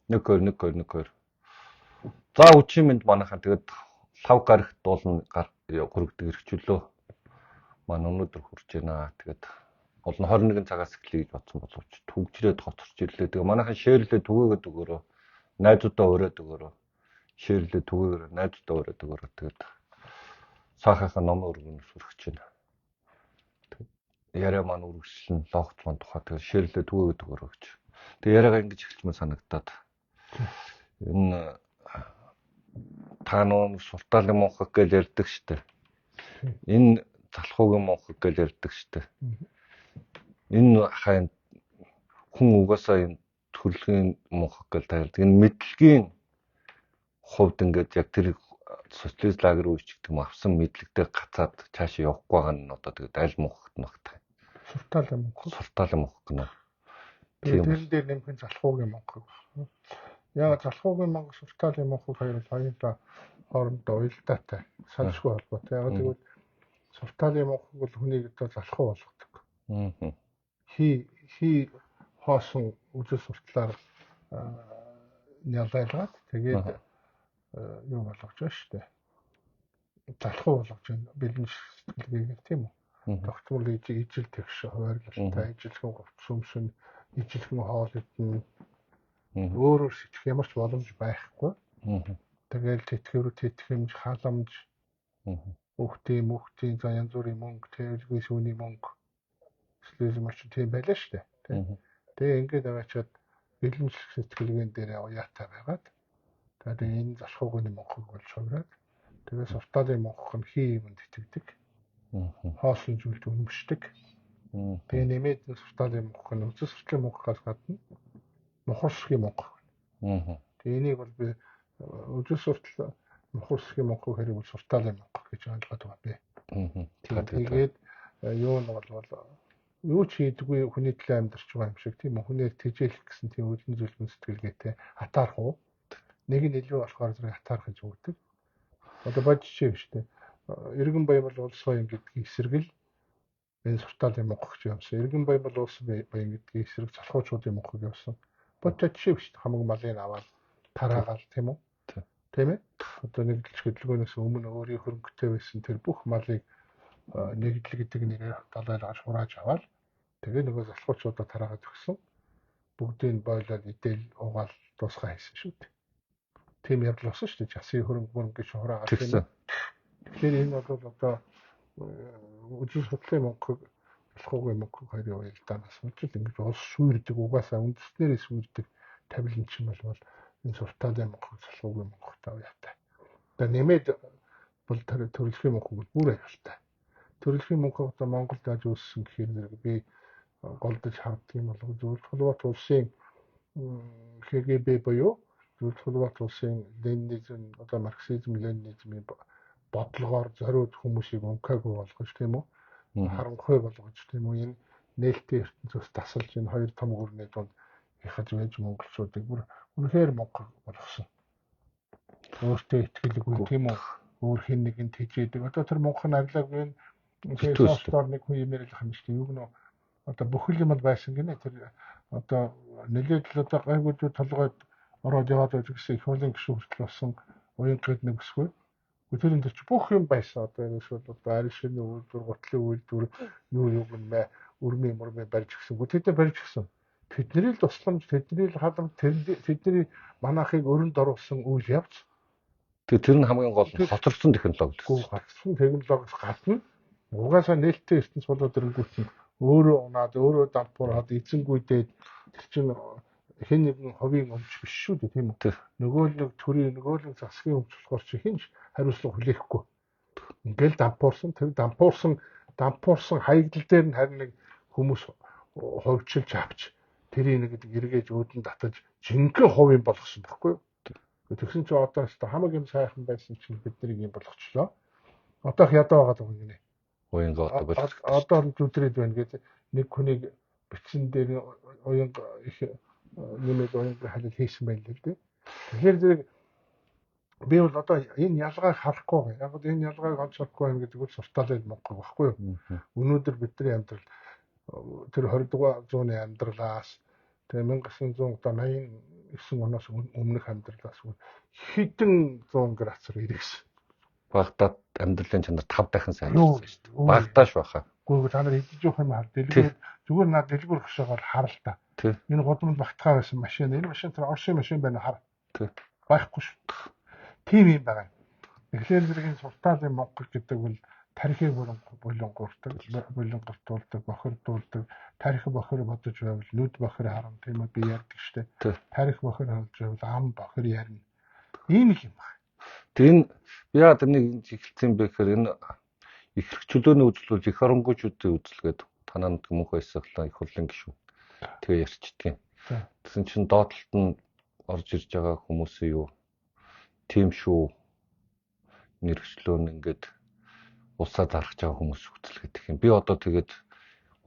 Нэг хоёр. За үчимэнд манайхан тэгээд 5 гарагт болно хүрэгдэг эрхчлөө. Манай өнөөдөр хурж байна. Тэгээд олон 21 цагаас эхлэе гэж бодсон боловч төгжрээд хоцорч ирлээ. Тэгээ манайхан шеэрлээ түгээгээд өгөөрөө. Найзуудаа өрөөд өгөөрөө. Шеэрлээ түгээгээр найзуудаа өрөөд өгөөрөө. Тэгээд саахынхаа номын өргөнөөс хүрч байна. Яриа маань үргэлжлэн логц маань тухай тэгээд шеэрлээ түгээгээд өгөөрөө гэж. Тэгээ яриагаа ингэж эхэлчихмээр санагдаад. Энэ та нөө Суртаалын Монхог гэж ярьдаг штэ. Энэ залхуугийн Монхог гэж ярьдаг штэ. Энэ хайн хүн угаасаа энэ төрөлхийн Монхог гэж тайлдаг. Энэ мэдлэгийн хувьд ингээд яг тэр социалист лагер үеч гэдэг юм авсан мэдлэгтэй гацаад цаашаа явахгүй байгаа нь одоо тэгээд аль Монхогт магтах. Суртаалын Монхог гэнэ. Тэр дээр нэмэх залхуугийн Монхог. Яг залхуугийн Монгол Суртаалын Монхог хоёр хоёулаа хоорондоо уялдаатай салшгүй холбоотой. Яг тэгвэл Суртаалын Монхог бол хүнийг одоо залхуу болгодог. Хи хоосон үжил суртлаар нялайлгаад тэгээд юу болгож байна шүү дээ. Залхуу болгож байна. Бэлэн сэтгэлгээгээр тийм үү? Тогтмол ижил тэгш хувааргалтай ижилхэн говцсөмшин ижилхэн хоол идэн өөрөөр сэтгэх ямар ч боломж байхгүй. Тэгэл тэтгэх хэмж халамж хүүхдийн за янз бүрийн мөнгө тэвэлгүй шүүний мөнгө эсвэл маш тийм байлаа шүү дээ. Тэгээ ингээд аваачаад бэлэн сэтгэлгээн дээр уяатай байгаад тэгээд энэ залхуугийн Монхог болж хувраад тэгээ Суртаалын Монхог нь хий юмд итгэдэг. Хоосон зүйлд өмшдөг. Тэгээ нэмээд Суртаалын Монхог нь үзэл сурталын Монхогоос гадна Мухарсгийн Монхог. Тэгээ энийг бол би үзэл суртал Мухарсгийн Монхог хэрэг бол Суртаалын Монхог гэж ойлгоод байгаа би. Тэгээд юу нь бол юу ч хийдэггүй хүний төлөө амьдарч байгаа юм шиг тийм үү? Хүнээр тэжээлэх гэсэн тийм үлэн зүйлэн сэтгэлгээтэй атаарх уу? Нэг нь илүү болохоор зэрэг атаарх гэж үүдэг. Одоо бодчихъя шүү дээ. Иргэн Баян бол улс баян гэдгийг эсэргэл энэ Суртаалын Монхог ч юмсан. Иргэн Баян бол улс баян гэдгийг эсрэг залхуучуудын Монхог юмсан. Бодчихъя шүү дээ. Хамаг малын аваад тараагаал тийм үү? Тийм ээ. Одоо нэгдэлч хөдөлгөөнөөс өмнө өөрийн хөрөнгөтэй байсан тэр бүх малыг нэгдэл гэдэг нэрээр далайлгаж хурааж аваад тэгээ нөгөө залхуучуудаа тараагаад өгсөн. Бүгдийг бойлоод идэл угаал дуусгаа хийсэн шүү дээ. Тийм явдал болсон шүү дээ. Часын хөрөнгө гэж хураагаад тийм. Тэгэхээр энэ бол одоо үзэл судлалын Монхог, залхуугийн Монхог хоёрын уялдаанаас үжил ингэж улс шүүрдэг угаасаа үндэснээрээ шүүрдэг тавилан чинь бол энэ Суртаалын Монхог, залхуугийн Монхогтой уяатай. Тэгээ нэмээд бол төрөлхийн Монхог бүр аюултай. Төрөлхийн Монхог одоо Монголд яаж үүссэн гэхээр би голдож харддаг юм болов Зөвлөлт Улбаат улсын КГБ буюу Зөвлөлт Улбаат улсын ленинизм одоо марксизм ленинизмын бодлогоор зориуд хүмүүсийг ункаагүй болгож тийм үү харанхуй болгож тийм үү энэ нээлттэй ертөнцөөс тасалж энэ хоёр том гүрний дунд ихэж байж монголчуудыг бүр үнэхээр Монгол болгосон. Өөртөө итгэлгүй тийм үү өөр хэн нэгэнд хийжээдэг. Одоо тэр Монгол арилаагүй тэгээд соолтоор нэг хүн юм ярих юм шүү дээ. Юу гэнэ одоо бүхэл юм байсан гинэ тэр одоо нэлээд л одоо гайгүй толгойд ороод яваад байж гэсэн их олон гişүү хүртэл болсон уянгад нэг өсгүй. Өтөрөнд ч бүх юм байсан. Одоо эсвэл одоо арил шинэ үйлдвэр, гутлын үйлдвэр, юу гэнэ өрмийн барьж гисэн. Тэдээ барьж гисэн. Тэдний л тусламж, тэдний л халамж, тэдний манайхыг өрөнд оруулсан үйл явц. Тэгээ тэр нь хамгийн гол нь хоцорсон технологи. Хоцорсон технологиос гадна угаасаа нээлттэй ертөнц болоод ирэнгүүт нь өөрөө унаад, өөрөө дампуураад эзэнгүйдээд тэр чинь хэн нэгэн ховийн өмч биш шүү дээ тийм үү. Нөгөө нэг төрийн нөгөө нэг засгийн өмч болохоор чи хинж хариуцлага хүлээхгүй. Ингээл дампуурсан тэр дампуурсан хаягдал дээр нь харин нэг хүмүүс ховчилж авч тэрийг нэг эргээж өөдөн татаж жинхэнэ ховийн болгосон байхгүй юу. Тэгсэн чи одоо хамаг юм сайхан байсан чинь бид нарыг юм болгочлоо. Одоо их ядаа байгаа юм гинэ. Одоо зүтрээд байна гэдэг нэг хүнийг бичсэн дээр уянга их нэмээд уянга халил хийсэн байл л дээ. Тэгэхээр зэрэг би бол одоо энэ ялгааг харахгүй байна. Яг энэ ялгааг олж харахгүй байна гэдэг нь Суртаалын Монхог байхгүй юу? Өнөөдөр бидний амьдрал тэр 20 дугаар зууны амьдралаас тэгээ 1980 9 оноос өмнөх амьдралаас хэдэн 100 градусаар ирсэн. Багтаад амьдралын чанар 5 дахин сайжирсан шүү дээ. Багтааш баха. Гэхдээ та нар идэж явах юм хар дэлгүүр зүгээр над дэлгүүр хөшөөгөр хар л та. Энэ годомд багтгаа байсан машин. Энэ машин тэр Орсын машин байна хар. Байхгүй шүү. Тийм юм байгаа. Тэгэхээр зэргийн суртаалын Монгол гэдэг бол тарихыг болонгортуулдаг, бохирдуулдаг, тарих бохир бодож байвал нүд бохир харна тийм үү би ярьдаг штэ. Тарих бохир харж байвал ам бохир ярина. Ийм юм байна. Тэгээ энэ яа тэрнийг эхэлсэн бэ гэхээр энэ их хэрэгчлөөний үзэл бол их оронгуйчүүдийн үзэл гэдэг танаа мөнх баясгалаа их хурлын гишүүн. Тэгээ ярьчдгийг. Тэгсэн чинь доотлолт нь орж ирж байгаа хүмүүсийн юу тийм шүү. Нэрвчлөөн ингээд усаа зарах байгаа хүмүүс үзэл гэдэг юм. Би одоо тэгээд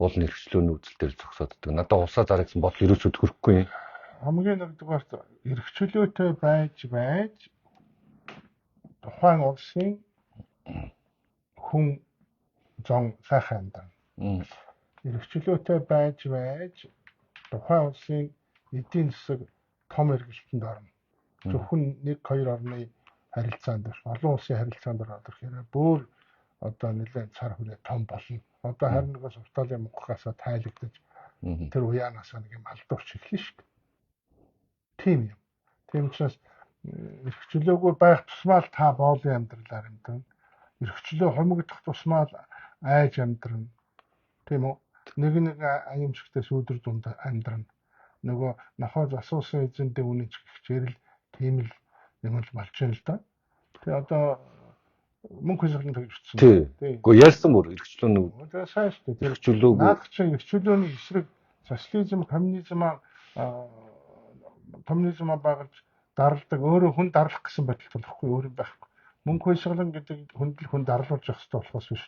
уул нэрвчлөөний үзэл дээр зогсоод байдаг. Надад усаа зарах гэсэн бодол ерөөсөө төрөхгүй юм. Хамгийн нэгдүгээр эрхчлөөтэй байж тухайн улсын хүн зон сайхан амьдрал. Эрхчлөөтэй байж тухайн улсын эдийн засаг том эргэлтэнд орно. Зөвхөн 1-2 орны харилцаанд олон улсын харилцаанд ороод ирэхээр бүр одоо нэлээд цар хүрээ том болно. Одоо харин нэг сурталын Монголоос тайлагдаж тэр уяанаас нэг юм алдуурч эхлэн шүү дээ. Тийм юм. Тийм учраас эрхчлөөгүй байх тусмаа та боолын амьдралаар амьдрна. Эрхчлөө хомигдох тусмаа айж амьдрна. Тийм үү? Нэг аимшигтээс өдөр дунд амьдрна. Нөгөө нохоож асуусан эзэндээ үнэн чигчээр л тийм л юм л болж байна л да. Тэгээ одоо мөнгө хязгаарын төгс утсан. Тийм. Гэхдээ ярьсан бүр эрхчлөөний тэгээ сайн шүү дээ. Эрхчлөөгүй. Наад чинь эрхчлөөний эсрэг социализм, коммунизм багж даралдаг өөрөө хүн дарлах гэсэн байдал болохгүй өөр юм байхгүй. Мөнгө хязгаарын гэдэг хүн дарлуулж явах хэрэгтэй болохоос биш.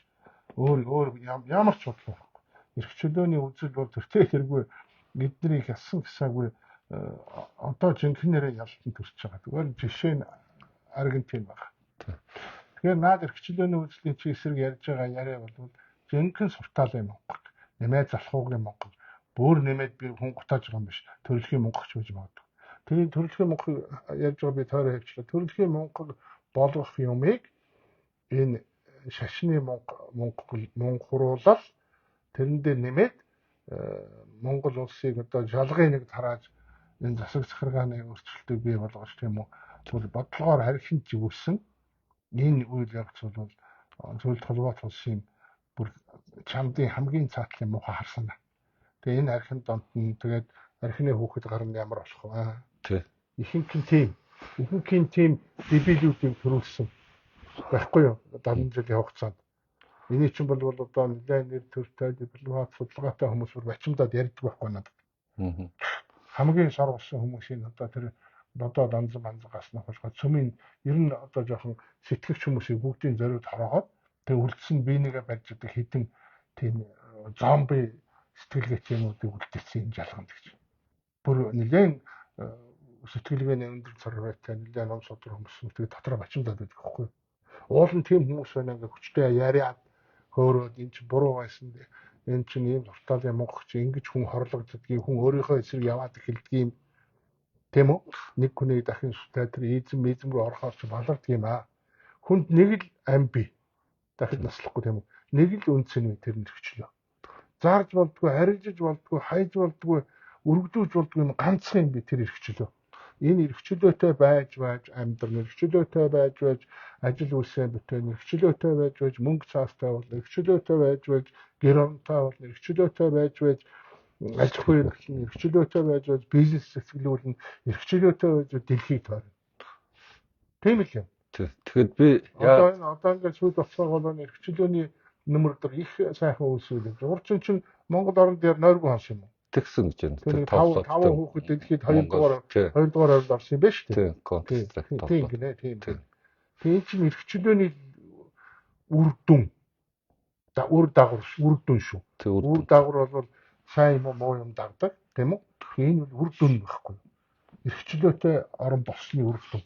Өөр ямар ч бодлоо байхгүй. Эрхчлөөний үзэл бол төртэй хэрэггүй бидний хясан гисаагүй одоо жинхэнээрээ ялтан төрж байгаа. Зүгээр жишээ нь Аргентин байна. Тэгэхээр наад эрхчлөөний үзлийн чи эсрэг ярьж байгаа яриа бол жинхэнэ суртаалын Монгол, нэмээд залхуугийн Монгол, бүр нэмээд би хүн гутааж байгаа юм биш. Төрөлхийн Монголч гэж магадгүй. Тэгээд төрөлхийн Монгол ярьж байгаа би тойроо хэлчихлээ. Төрөлхийн Монгол болгох юмыг энэ шашны Монголуулал тэрэн дээр нэмээд Монгол улсыг одоо жалгын нэг тарааж энэ засаг захиргааны өөрчлөлтийг бий болгож тийм үү бол бодлогоор харьцан живсэн энэ үйл явц бол зөвлөлт холбоот улсын бүр чамдын хамгийн цаатлын муухай харсан. Тэгээ энэ архин донд нь тэгээд архины хүүхэд гарна ямар болох вэ? Тий. Ихэнх тийм дебилүүдийг төрүүлсэн байхгүй юу? 70 жилийн хугацаанд. Эний чинь бол одоо нэлээд нэр төртэй дипломат судалгаатай хүмүүс бүр бачимдаад ярьдаг байхгүй надад. Хамгийн сар болсон хүмүүсийн одоо тэр бодоод анзгаас нөхөж цөмийн ер нь одоо жоохон сэтгэгч хүмүүсийг бүгдийн зориуд хороогоод тэг үлдсэн биенийгээ барьж байгаа хідэн тийм зомби сэтгэлгээчнүүдийг үлдээсэн юм жалганд гэж. Бүр нэлээд сэтгэлгээний өндөр царвайтай нэлээд ном содрох хүмүүс тэгээд дотроо бачимдаад байдаг байхгүй. Уул нь тийм хүмүүс байна ингээ хүчтэй яриад хөөрөөд эн чинь буруу байсан. Энэ чинь ийм сурталын Монголч ингэж хүн хорлогддгийг хүн өөрийнхөө эсрэг яваад эхэлдэг юм. Тийм үү? Нэг хүний дахин сутай тэр эзэм рүү орохоор ч балардаг юм аа. Хүнд нэг л ам бий. Дахид наслахгүй тийм үү? Нэг л үнцэн үе тэр нэрвчлээ. Зарж болдгоо, харилжиж болдгоо, хайж болдгоо, өргөдүүлж болдгоо юм ганцхан юм би тэр эрхчлөө. Энэ эрхчлөөтэй байж амьдрал, эрхчлөөтэй байж ажил үйлсээ бүтээн, эрхчлөөтэй байж мөнгө цаастай бол, эрхчлөөтэй байж гэр оронтой бол, эрхчлөөтэй байж аж ахуй эрхчлөөтэй байж бизнес цэцгэлүүлэн, эрхчлөөтэй байж дэлхийг тойрно. Тийм л юм. Тэгэхэд би одоо ингээд сүйд болцоог бол эрхчлөөний нөмөр дээр их сайхан үйлсүүлж. Урчин чинь Монгол орн дээр нойргүй хонш юм уу? Тэгсэн гэж байна. Тэр 5 хүүхэд дэлхийд 2 дугаар орнд орсон юм байна шүү дээ. Тийм гинэ тийм. Тийм чинь эрхчлөөний үр дүн. Үр дүн шүү. Үр дагавар бол сайн юм уу муу юм дагдаг тийм үү? Энэ бол үр дүн байхгүй. Эрхчлөөтэй орон болсны үр дүн.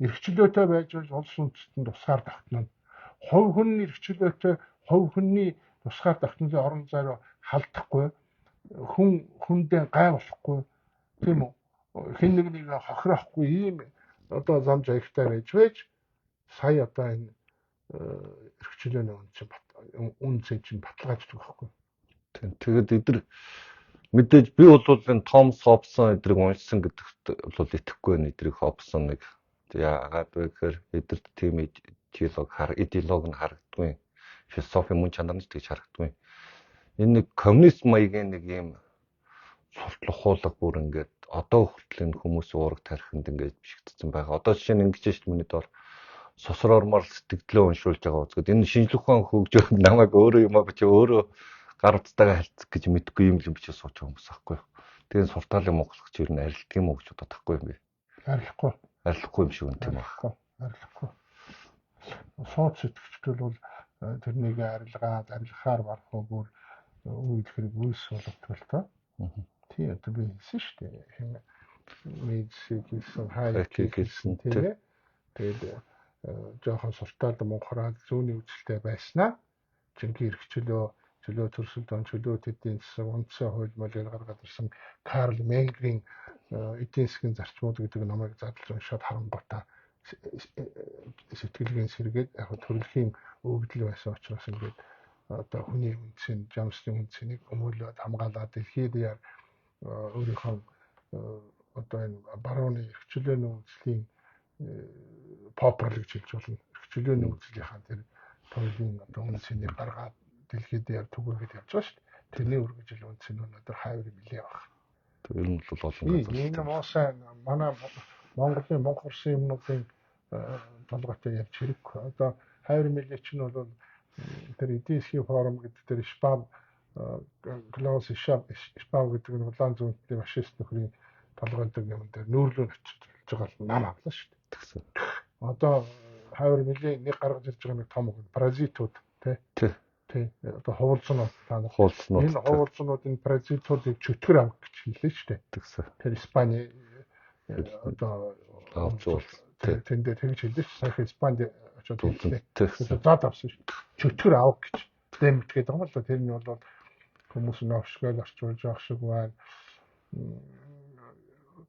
Эрхчлөөтэй байж улс үндэстэн тусгаар тогтно. Хувь хүн эрхчлөөтэй хувь хүний тусгаар тогтнолын орон зай руу халдахгүй хүндээ гай болохгүй тийм үү? хин нэг хохирохгүй ийм одоо зам жигтай байж сая одоо энэ эрхчлөөний үнцэн чинь баталгааждаг байхгүй. Тэгээд эдгээр мэдээж би бол энэ Том Хобсон эдрийг уншсан гэдэгт бол итгэхгүй байна. Эдрийг Хобсоныг яагаад вэ гэхээр эдгэрт тийм идеолог нь харагддгүй. Философи мөн чанар нь тэгж харагддгүй. Энэ нэг коммунист маягийн нэг юм суртлах хуулга бүр ингээд одоо хүртэл энэ хүмүүс уураг тархинд ингээд бишигдсэн байгаа. Одоо жишээ нь ингэж шүү дээ миний доор сосрормоор сэтгэлдээ уншуулж байгаа үзгээд энэ шинжлэх ухаан хөгжөөд намайг өөрөө юм бич өөрөө гар утсаагаа хэлцэх гэж мэдгүй юм л бичиж сууж байгаа хүмүүс аахгүй. Тэгээд суртаалын монголч юу нэ арилдаг юм уу гэж бодоод тахгүй юм бэ? Арилахгүй юм шиг үн тийм байна. Арилахгүй. Сууд сэтгэгчд бол тэрнийг арилгахаар барах бүр үйлдэх үйлс болгох тоо. Тийм одоо би хэлсэн шүү дээ. Мэдсийг хэлсэн хайк хэлсэн тийм. Тэгээд жоохон суртаалд монхораад зүүнний үзэлтэй байснаа жинхэнэ чөлөө төрсөн чөлөө төдийн засаг үндсэн хууль молыг гаргаад ирсэн Карл Менгрийн эдийн засгийн зарчмууд гэдэг номыг задлж уншаад харангуйтаа сэтгэлгээ сэргээд яг төрөлхийн өгдөл байсан учраас ингээд одоо хүний үндсэн жамсны үндсэнийг өмөлөд хамгаалаад дэлхийд яар өөрийнхөө одоо энэ барууны эрхчлөөний үзлийн популяр гэж хэлж болно. Эрхчлөөний үзлийнхаа тэр тойлын одоо үндсэнийг гаргаад дэлхийд яар түгүүргээд явж байгаа шүү дээ. Тэрний үргэлжил үндсэн нь одоо хайр билээ баг. Тэр нь бол олон газар. Энэ моосаа манай Монголын монхорсын юмнуудын толгойтой явж хэрэггүй. Одоо хайр билээ чинь бол тэр эдийн засгийн форум гэдэг тэр Klaus Schwab гэдэг нь улаан зүүнтэй фашист нөхрийн толгойдог юм дээр нүүрлөө очиж байгаа л нам авлаа шүү дээ. Одоо хайр билээ нэг гаргаж ирж байгаа нэг том паразитууд тий одоо хуулцнууд энэ хуулцнуудын паразитуудыг чөтгөр авах гэж хэллээ шүү дээ. Тэр Испани одоо тэндээ тэгж хэллээ шүү. Сая Испанд очоод хэллээ. Зад авсан шүү. Чөтгөр авах гэж дэмтгээд байгаа юм л тэр нь бол хүмүүс навшгаал орчуулж авах шиг байна.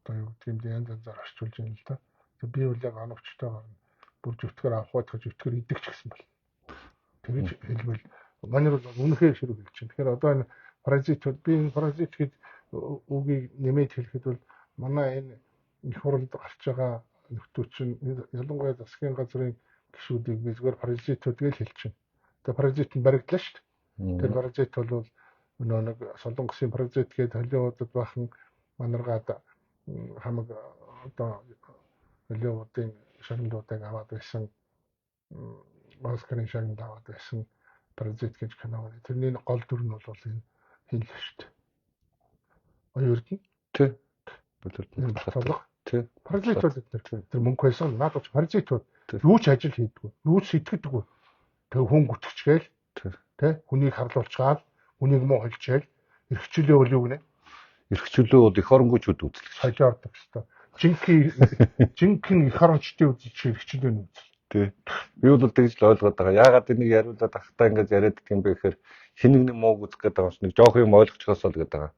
Одоо юу гэдэг юм янз янзаар орчуулж байна л да. Би бол яг оновчтойгоор бүр чөтгөр авах гэж чөтгөр идэгч гэсэн бол. Тэгэж хэлбэл манай бол үнэхээр ширүүг хэлж байна. Тэгэхээр одоо энэ паразитууд би энэ паразит гэдэг үгийг нэмээд хэлэхэд бол манай энэ их хурлд гарч байгаа нөхдөөч нь ялангуяа засгийн газрын гишүүдийг би зүгээр паразитууд гэж хэлж байна. Тэгээ паразит нь баригдлаа шүү дээ. Тэр паразит бол нэг солонгосын паразит гэдэг холиудад бахан манаргаад хамаг одоо холиудын шагналуудыг аваад байсан Оскарын шагнал аваад байсан паразит гэж кино. Тэрний гол дүр нь бол энэ хин л шүү дээ. Оюурд нь тий. Баталга тий. Паразитууд тэр мөнгө байсан наадч паразитууд юу ч ажил хийдэггүй. Юу ч сэтгэдэггүй. Тэг хүн гүтгэжгээл тий. Хүнийг харлуулчгаал, хүнийг муу холжээл эрхчлөө бол юу гэнэ? Эрхчлөө бол эх оронгуйчуд үзлээ. Хажаардаг хэвээр. Жинхэнэ эх орончдын үзэл эрхчлөө нь үзэл. Тий. Би бол тэгж л ойлгоод байгаа. Яагаад энийг яриулаад ахтаа ингэж яриад гэх юм бэ гэхээр хинэгний мууг үзэх гэдэг юм шиг нэг жоох юм ойлгочихоос л гэдэг байгаа.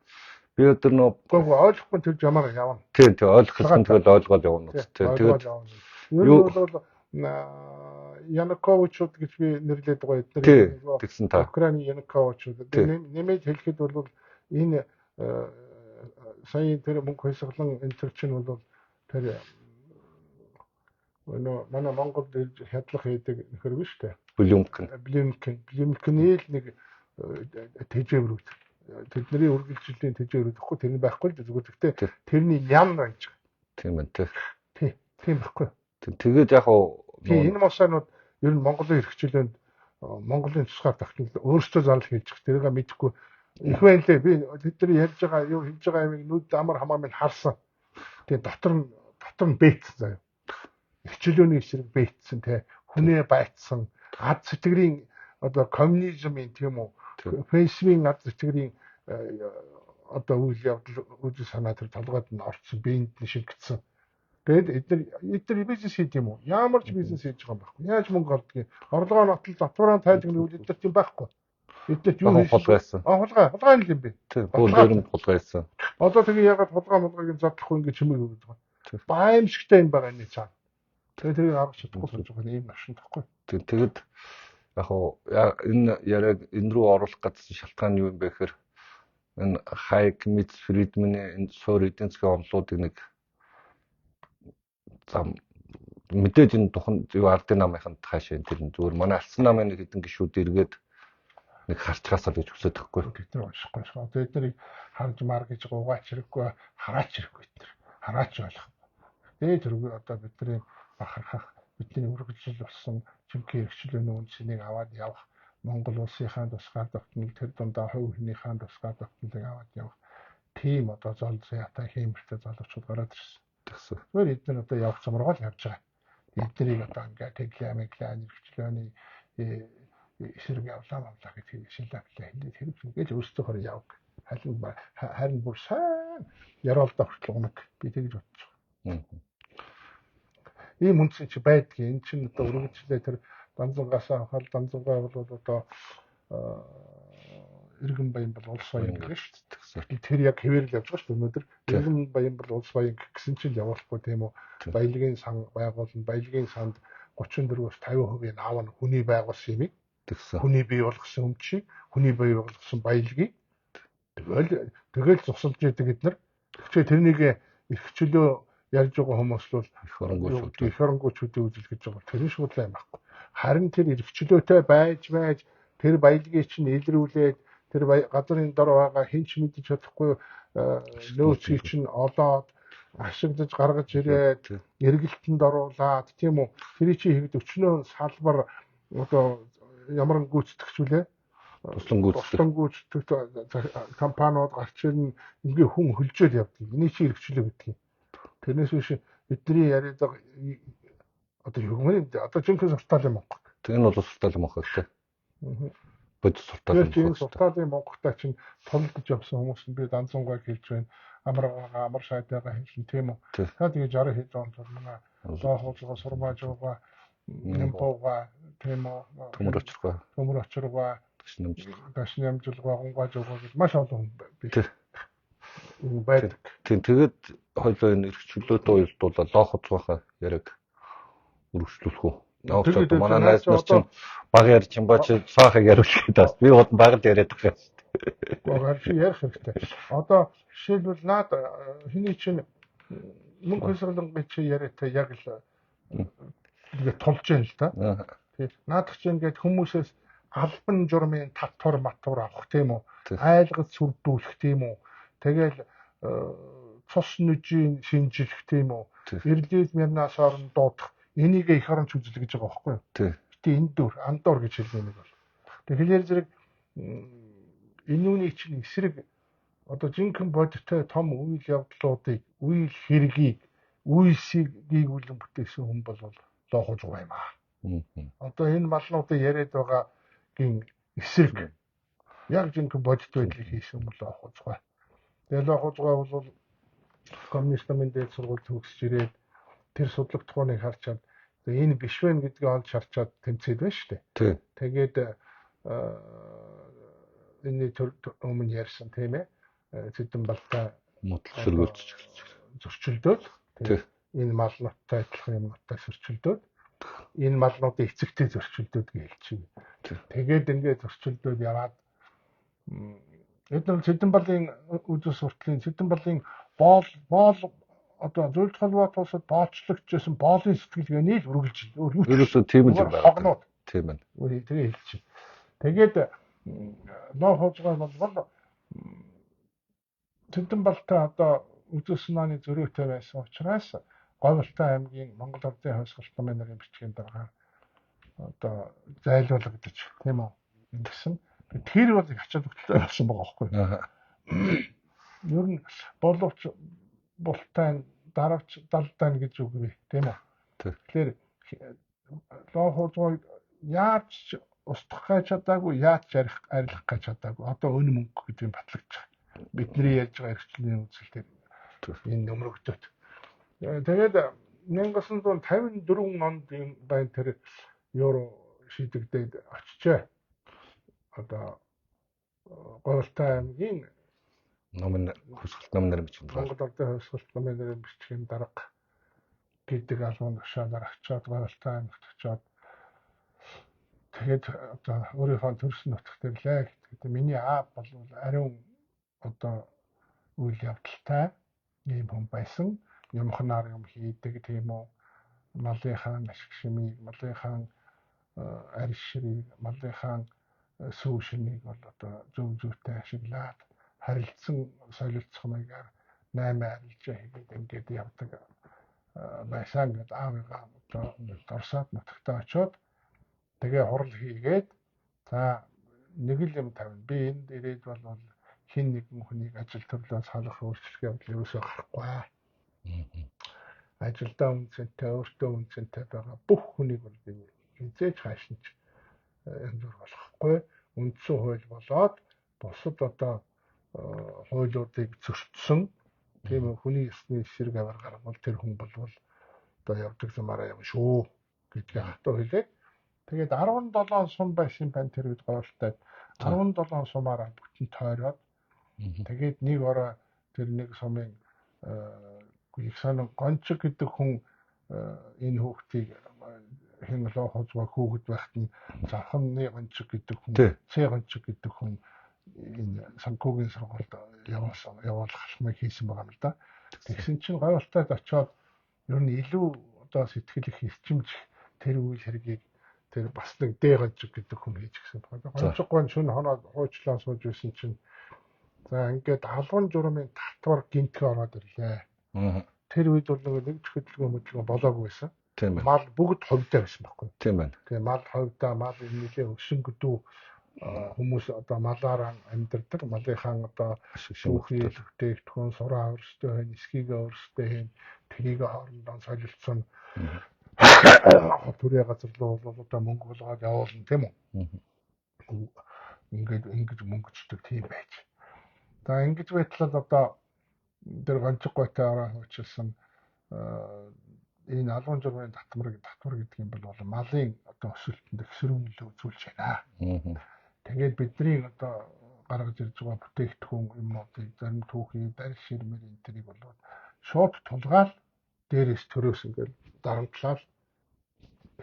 Би өдөр нөө ойлгохгүй тэр жамаар явна. Тий, ойлгосон тэгэл ойлгоод явна. Тэгээд юу бол Януковичуд гэж би нэрлээд байгаа эдгээр тэгсэн та. Украины Януковичуд нэмээд хэлэхэд бол энэ сая тэр мөнгө хойсглон энэ төр чинь бол тэр манай Монгол хядлах хийдэг нөхөр биш үү? Блинкен ил нэг тэжээврүүд. Тэдний үргэлжлэлийн тэжээврүүд ихгүй тэрний байхгүй л зүгээр гэхдээ тэрний ян байж байгаа. Тийм ээ. Тийм байхгүй. Тэгээд яг энэ мосоонууд ер нь Монголын эрхчлөөнд Монголын тусгаар тогтмол өөрсдөө зарлал хийж байгаа. Тэрийг мэдэхгүй их байлээ. Би тэдний ярьж байгаа юу хийж байгаа юмыг нүд амар хамаамын харсан. Тэгээд дотор нь бэйтсэн заяа. Эрхчлөөний эсрэг бэйтсэн те хүнээ байтсан ад сэтгэрийн одоо коммунизмын тийм үү фэйсбүүкийн ад сэтгэрийн одоо үйл явдал үйл санаа төр толгойд нь орцсон биед нь шилжчихсэн. Тэгээд эдгээр бизнес хийх юм уу? Ямар ч бизнес хийж байгаа юм байхгүй. Яаж мөнгө олдгийг? Орлогоо нотол татвараа тайлгны үйл эдгээр тийм байхгүй. Эднэт юу хулгайсан. Хулгай л юм бэ. Тийм, бөөлөр хулгайсан. Одоо тэгээ ягаад хулгайг задлахгүй ингэ чимээг өгöd байгаа. Баамшигтай юм байгаа энэ цаа. Тэгээ авах чадахгүй сууж байгаа юм машин тахгүй. Тэгэд яг энэ яриаг энэ рүү оруулах гэсэн шалтгаан юу юм бэ гэхээр энэ Хайк Митц Фридманы энэ суур эдийн засгийн онолуудыг нэг зам мэдээж энэ тухайн юу ардын намынханд хаашаа тэр зүгээр манай алсан намын нэг хэдэн гишүүд эргээд нэг харцгаасаа гэж хүсэж байхгүй. Бид нар уншихгүй шүү. Одоо эднийг харж мар гэж угаач хэрэггүй, хараач хэрэггүй эдгээр. Хараач болох. Тэгээ тэргүй одоо бидний бахархах бидний үргэлжлэл болсон чимхээ хэрэгчлээний үнцнийг аваад явах Монгол улсынхаа тусгаар тогтнол тэр дундаа хувь хүнийхээ тусгаар тогтнолыг аваад явах тийм одоо зол заяатай хэмэртэй залуучууд гараад ирсэн. Тэгсэн. Зүгээр эдгээр одоо явах замруу л явж байгаа. Эднийг одоо ингээд теглэмэглэн хэрэгчлээний эсрэг явлаа гэдэг шилжүүлээ. Энд хэрэгжүүлж өөрсдөө явах. Харин бүр сайн яроолдоо хүртэл унаг би тэгж бодож байгаа. Ийм үнсэн чи байдгийн энэ чинь одоо үргэлжлээ тэр Данзугасаа хол Данзугаа бол одоо Иргэн Баян бол улс баян гэх шүү дээ. Тэр яг хэвээр л явж байгаа шүү дээ. Өнөөдөр Иргэн Баян бол улс баян гэсэн чинь явуулахгүй тийм үү? Баялагын сан байгуулна. Баялагын санд 34-өөс 50% аав нь хүний байгуулсан юмыг тэгсэн. Хүний бий болгосон өмчийг, хүний бий болгосон баялагийг тэгэл зогсолж яадаг эднэр. Тэгэхээр тэрнийг эрхчлөө ярьж байгаа хүмүүс бол их оронгуучуудын үзэл гэж байгаа. Тэр шуудлаа юм байхгүй. Харин тэр эрхчлөөтэй байж тэр баялагийг чинь илрүүлээд тэр газрын дор байгаа хинч мэдэж чадахгүй нөөцийг чинь олоод ашиглаж гаргаж ирээд эргэлтэнд оруулаад тийм үү. Тэр чи хэд өчнөө салбар одоо ямар гүйцэтгэжүүлээ туслан гүйцэтгэх компаниуд гарч ирнэ ингээ хүн хөлжөөл явдаг. Эний чи эрхчлөө гэдэг юм. Тэрнээс биш бидний яриад байгаа одоо юу юм бэ? Одоо жинхэнэ суртал юм Монгол. Тэр нь бол суртал юм аах гэдэг. Бод суртал юм. Тэр сурталын Монголтай чинь тулдж явсан хүмүүс нь би Данзунгаа хэлж байна. Амар шайдаага хэлсэн тийм үү. Та тэгээ 60 хэд он манай лоохоцоо сурмаажууга нэмпоога тийм үү. Төмөр очиргаа дашны амжилгаа гонгаажуугаа гэж маш олон би. Байдаг. Тэгээд хоёлоо энэ эрхчлөөтэй уялдуулаад лоохоцгоохоо яриаг үргэлжлүүлэх үү. Наавч манай найз нар чинь баг ярьж юм ба чи саахыг яриулах гэдэг. Би бод баг л яриад байгаа шүү дээ. Багаар чи ярих хэрэгтэй. Одоо жишээлбэл наад хэний чинь мөнгө хөлсөрлөнгөө чи яриатай яг л ингээд тулж яана л да. Тэгээд наадах чинь ингээд хүмүүсээс албан журмын татвар матвар авах тийм үү? Айлгаж сүрдүүлэх тийм үү? Тэгэл цус нүжийн шинжилэх тийм үү? Эрлэл мянаас орон дуудах энийг их оронч үзэл гэж байгаа байхгүй юу? Гэтэ энэ дөр андуур гэж хэлдэг нэг бол. Тэгээ хэлээр зэрэг энэ үнийг чинь эсрэг одоо жинхэнэ бодиттой том үйл явдлуудыг, үйл хэргийг, үйлсийг үлэн бүтээсэн хүн бол лоохож байгаа юм аа. Одоо энэ малнуудыг яриад байгаа гин эсрэг яг жинхэнэ бодит байдлыг хийсэн хүн лоохож байгаа. Тэгээ лоохож байгаа бол коммунист намын дээд сургууль төгсөж ирээд тэр судлагдахууныг харчаад энэ биш вэ гэдгийг олж харчаад тэмцээд байна шүү дээ. Тэгээд энэ өмнө ярьсан тийм ээ. Цэдэн балтай мөдлөг зөрчилдөөд энэ малнуудтай адилхан юмнуудтай зөрчилдөөд энэ малнуудын эцэгтэй зөрчилдөөд гэж хэлчихв. Тэгээд ингээд зөрчилдөөд яваад эдгээр цэдэн балын үзэл сурталын цэдэн балын боол одоо зөвлөлт холбоотоос боочлогчсэн боолын сэтгэлгээний л үргэлж ерөөсөө тийм л байна. Тийм байна. Тэгээ хэлчих. Тэгээд лоохожгой бол цэдэн балтай одоо үзэл санааны зөрүүтэй байсан учраас Говьлтай аймгийн Монгол Ардын хувьсгалт намын нарын бичгийн дараагаар одоо зайлуулагдаж тийм үү ингэсэн. Тэр бол ачаал өгтөлтэй болсон байгаа байхгүй юу? Ер нь боловч бултай дараач далдаа гэж үг вэ тийм үү? Тэгэхээр лоохожгой яаж устгах гэж чадаагүй, яаж арилгах гэж чадаагүй. Одоо өн мөнгө гэдэг нь батлагдж байгаа. Бидний ярьж байгаа эрхчлэлийн үзэлтэй энэ нөмрөгдөд. Тэгээд 1954 онд энэ байн тэр евро шийдэгдээд очижээ. Одоо Говьтай аймгийн Хөсгөлт номнэр бичсэн байна. Монгол Улсын Хөсгөлт номын бичгийн дарга гэдэг албан тушаалаар очиод Говьтай аймагт очиод тэгээд одоо өөрийнхөө төрсөн нутагт ирлээ. Тэгээд миний аав бол ариун одоо үйл явдалтай ийм хүн байсан. Юмхнаар юм хийдэг тийм үү. Малынхаа ашиг шимийг, малынхаа арьс ширийг, малынхаа сүү шинийг бол одоо зөв зөвтэй ашиглаад харилцсан солилцох маягаар 8 арилжаа хийгээд ингээд явдаг байсан гэдэг аавыгаа одоо дорсоод нутагтаа очиод тэгээ хурал хийгээд за нэг л юм тавина. Би энд ирээд бол хин нэгэн хүнийг ажил төрлөөс халах өөрчлөх явдал ерөөсөө гарахгүй. Ажилдаа үнцэнтэй, өөртөө үнцэнтэй байгаа бүх хүнийг бол би хизээж хаашинч янзур болохгүй. Үндсэн хууль болоод бусад одоо хуулиудыг зөрчсөн тийм хүний ёсны эсрэг аваар гаргавал тэр хүн болвол одоо явдаг замаараа явна шүү гэдгийг хатуу хэлээд тэгээд 17 сум байсан байна тэр үед Говьтай 17 сумаараа бүтэн тойроод тэгээд нэг ороо тэр нэг сумын их санаа гончиг гэдэг хүн энэ хүүхдийг хэн лоо хоцгоо хүүхэд байхад нь завхны гончиг гэдэг хүн цэ гончиг гэдэг хүн энэ санхүүгийн сургуульд явуулах алхмыг хийсэн байгаа юм л да. Тэгсэн чинь Говьтайд очиод ер нь илүү одоо сэтгэл их эрчимж тэр үйл хэргийг тэр бас нэг дэ гончиг гэдэг хүн хийж гисэн байна. Гончиг гон шүн хоноод хуучлаа сууж байсан чинь за ингээд алган журмын татвар гинтгэ ороод ирлээ. Тэр үед бол нэг ч хөдөлгөөн болоогүй байсан. Мал бүгд хувьтай байсан байхгүй. Тийм байна. Тэгээ мал хувьтай, мал нэлээ өсөнгөдөө хүмүүс одоо малаараа амьдардаг. Малынхаа одоо шүүхий бүтээгдэхүүн, сураа өөрсдөө хийн, эсхийгээ өөрсдөө хийн, тэрийг хоорондоо солилцсон. Төрийн газар руу одоо мөнгө болгоод явуулна тийм үү? Ингэж мөнгөчдөг тийм байж. За ингэж байтал одоо тэр гончиг гойтой ороо хуучлсан энэ албан журмын татвар гэдэг юм бол малын одоо өсөлтөнд хэсрүүнлөө үзүүлж байна. Тэгээд бидний одоо гаргаж ирж байгаа бүтээгдэхүүн юмнуудыг зарим түүхий, барил ширмэр энэ тэрийг бол шууд тулгаал дээрээс төрөөс ингээл дарамтлал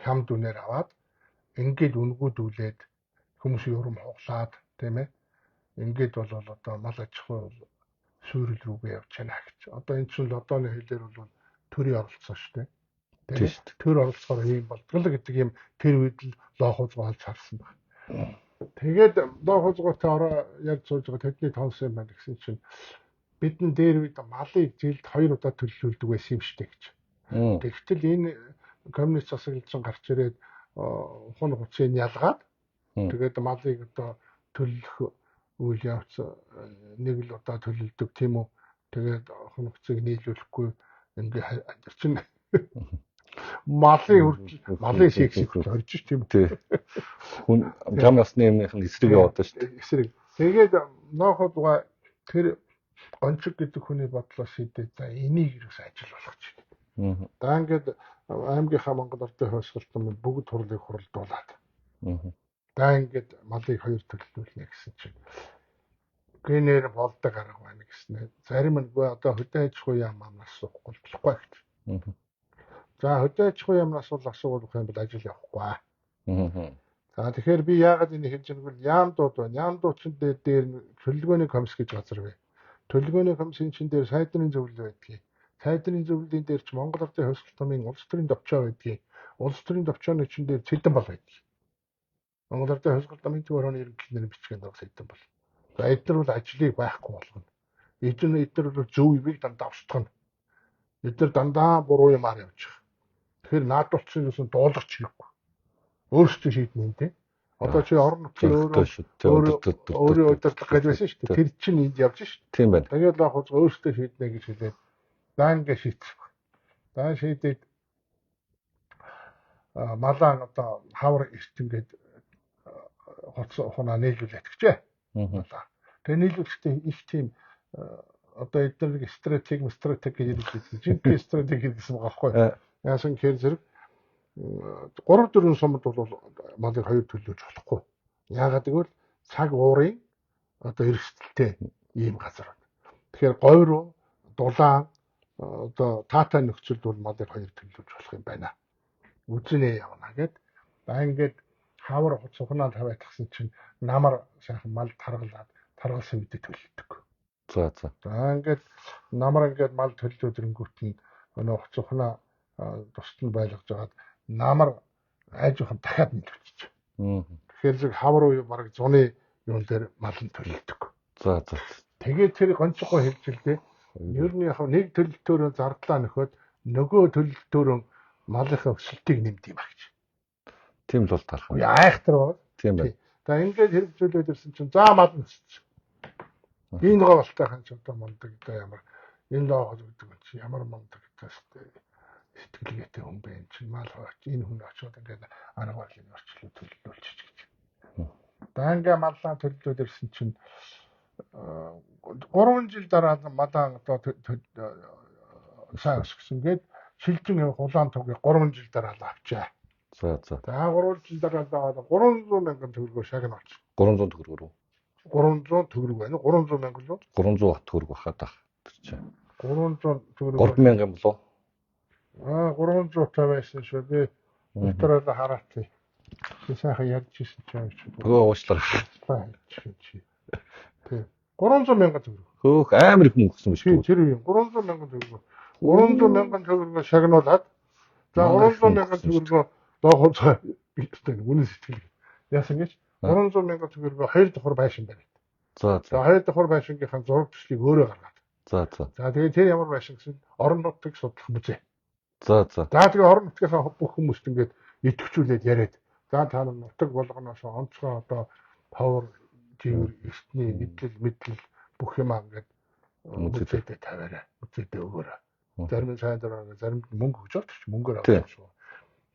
хям дүнээр аваад ингээд үнгүүдүүлээд хүмүүсийн урам хуглаад тийм ээ. Ингээд бол одоо мал аж ахуй сүйрэл рүүгээ явж байна гэж. Одоо энэ чинь лодооны хэлээр бол төрийн оролцоо шүү дээ. Тийм. Төр оролцоогоор юм болтгол гэдэг юм тэр үед л лоохоцгоо олж харсан байна. Тэгээд лоохоцгоотой ороо ярьж сууж байгаа тэдний тоонс юм байна гэсэн чинь бидэн дээр үед малыг жилд 2 удаа төлөвлөдөг байсан юм шүү дээ гэж. Тэгтэл энэ коммунист засаглалчин гарч ирээд ухаан хуцыг ялгаад тэгээд малыг одоо төлөх үйл явц нэг л удаа төлөлдөг тийм үү. Тэгээд ухаан хуцыг нийлүүлэхгүй ингээ чинь малын секси орж ш тийм үү. Хүн зам ясны юмны эсрэг яваад шүү дээ. Эсрэг. Тэгээд ноходгаа тэр гончиг гэдэг хүний бодлоо шийдээ за энийг юус ажил болгоч. За ингээд аймгийнхаа Монгол Улсын Хөсгөлт номын бүгд хурлыг хуралдуулаад. За ингээд малыг 2 төлөвлүүлнэ гэсэн чинь гэнээр болдог арга байна гэснээр зарим нь одоо хөдөө аж ахуй яамнаас суухгүй болохгүй гэж. За хөдөө аж ахуй яамнаас бол асуух юм бол ажил явахгүй. За тэгэхээр би яагаад энэ хэлж байгааг нь яамдууд байна. Яамдуучин дээр төлөвлөгөөний комисс гэж газар бай. Төлөвлөгөөний комиссийн чин дээр сайдрын зөвлөл байдгийг. Сайдрын зөвлөлийн дээр ч Монгол Улсын Хөсгөлт номын улс төрийн төвчөө байдгийг. Улс төрийн төвчөөний чин дээр цэлдэн бол байдгийг. Монгол Улсын Хөсгөлт номын төвөрөний ерөнхийлөгчийн бичгийн дагуу цэлдэн бол. За эдгээр бол ажлыг байхгүй болгоно. Эдгээр бол зөв юмыг дандаа устгана. Эдгээр дандаа буруу юмар явж байгаа. Тэгэхээр наадуулчин юусэн дуулгач хэрэггүй. Өөрсдөө шийднэ юм тий. Одоо чи орон нутгийн өөрөө удирдах гэж байсан шүү дээ. Тэр чинь энд явж шүү дээ. Тийм байна. Тэгээд л ахуйц өөрсдөө шийднэ гэж хэлээд за ингэ шийдчих. За шийдээд малаа одоо хавар эртэнгээд хоц ухнаа нийлүүлээд гэжээ. Тэгээ нийлүүлэхдээ их тийм одоо эдгээр стратеги гэж жинхэнэ стратеги гэсэн байгаа байхгүй. Яасан гэхээр зэрэг 3-4 сумд бол малыг 2 төлөөж болохгүй. Яагаад гэвэл цаг уурын одоо эрсдэлтэй ийм газар байна. Тэгэхээр говь руу дулаан одоо таатай нөхцөлд бол малыг хоёр төлөвлөж болох юм байна. Үзэнэ явна гэд. За ингээд хавар цухнаа тавиадсан чинь намар сайхан мал таргалсан үедээ төлөвлөдөг. За. За ингээд намар ингээд мал төлөвлөж ирэнгүүт нь өнөө цухнаа тусад нь байлгаж байгаад намар айжхан дахиад нийлүүлчих. Тэгэхээр зэрэг хавар уу бараг зуны юун дээр мал нь төлөвлөдөг. За. Тэгээд тэр гонцгой хэлжилдээ ер нь яг нэг төлөлтөөрөө зардлаа нөхөд нөгөө төлөлтөөрөө малынхаа өсөлтийг нэмд юм аа гэж. Тийм л бол тарах. Айхтар бол. Тийм байна. За ингээд хэрэгжүүлээд ирсэн чинь за мал нь өссөн. Энэ гоолтойхан ч одоо мундаг одоо ямар энэ лоо гэдэг нь чи ямар мундаг тастай сэтгэлгээтэй хүн бэ чинь мал хооч энэ хүн очиод ингээд арга барилын орчлоо төлөвлөлчих гэж. За ингээд маллаа төлөвлөд ирсэн чинь 3 жил дараа мадаан одоо сайн өсгсөн гээд шилжин явах улаан тугийг 3 жил дараа л авчаа. За. За 3 жил дараа л 300 мянган төгрөгөөр шагнал авчих. 300 төгрөгөөр үү? 300 төгрөг байна. 300 мянган л. 300 бат төгрөг бахаад баг. Тэр чинь. 300 төгрөг. 3000 юм болов? 300 та байсан шүү би. Өтөрөө хараатай. Чи сайхан ярьж ирсэн ч юм шиг. Төгөө уучлаарай. Чи. Тэг. 300 мянган төгрөг. Хөөх амар их мөнгө өгсөн биш үү? Тэр үе 300 мянган төгрөг. 300 мянган төгрөгөөр шагнуулаад за 300 мянган төгрөгөөр доохоцоо үнэн сэтгэл. Яасан гэж 300 мянган төгрөгөөр 2 давхар байшин барив. За. 2 давхар байшингийнхаа зураг төслийг өөрөө гаргаад. За. За тэгээд тэр ямар байшин гэсэн орон нутгийг судлах музей. За. За тэгээд орон нутгийнхаа бүх хүмүүст ингээд идэвхжүүлээд яриад за та нар нутаг болгоноос онцгой одоо ховор жиүр эртний мэдлэл бүх юм ингээд музейд тавиараа. Музейд өгөөрэй. Зарим сайн дараа зарим мөнгө өгч авчих мөнгөөр авчих шүү.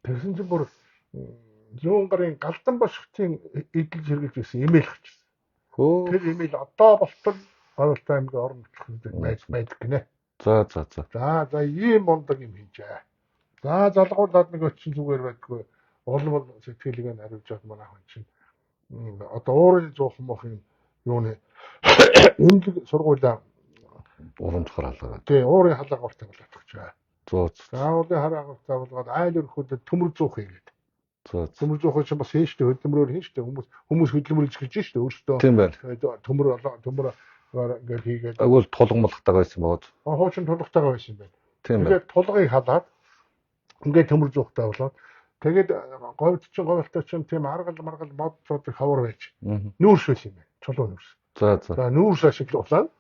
Тэгсэн чинь бүр юун гарын галдан бошгтын эдэлж хэрэгж байсан имэйл гарчихсан. Тэр имэйл одоо болтол Говьтай аймгийн орон нутгад байдаг гинэ. За. За ийм мундаг юм хийжээ. За залгуулад нэг очин зүгээр байдгүй. Улмал сэтгэлийг нь хариулж авах манай хүн чинь одоо уурын зуухан мох юм юуны эмнэлэг сургуулаа уурын халаагаа. Тий, уурын халаагаар тавилаад өгчээ. За. Уурын халаагаар тавилгаад айл өрхөд төмөр зуух хийгээд. За. Төмөр зуух чинь бас хийн штэ хөдөлмөрөөр хийн штэ хүмүүс хөдөлмөр хийж штэ өөртөө. Тийм байна. Төмөр ингээд хийгээд. Агуул тулгамлахтайгаа байсан бод. Хуучин тулгатайгаа байсан юм байна. Тийм байна. Тэгээд тулгыг халаад ингээд төмөр зуухтай болоод тэгээд говьтай чинь тийм аргал мод цууд хавар байж. Нүүршүүл юм байна. Чулуу нүүрс. За нүүрс ашиглуулаад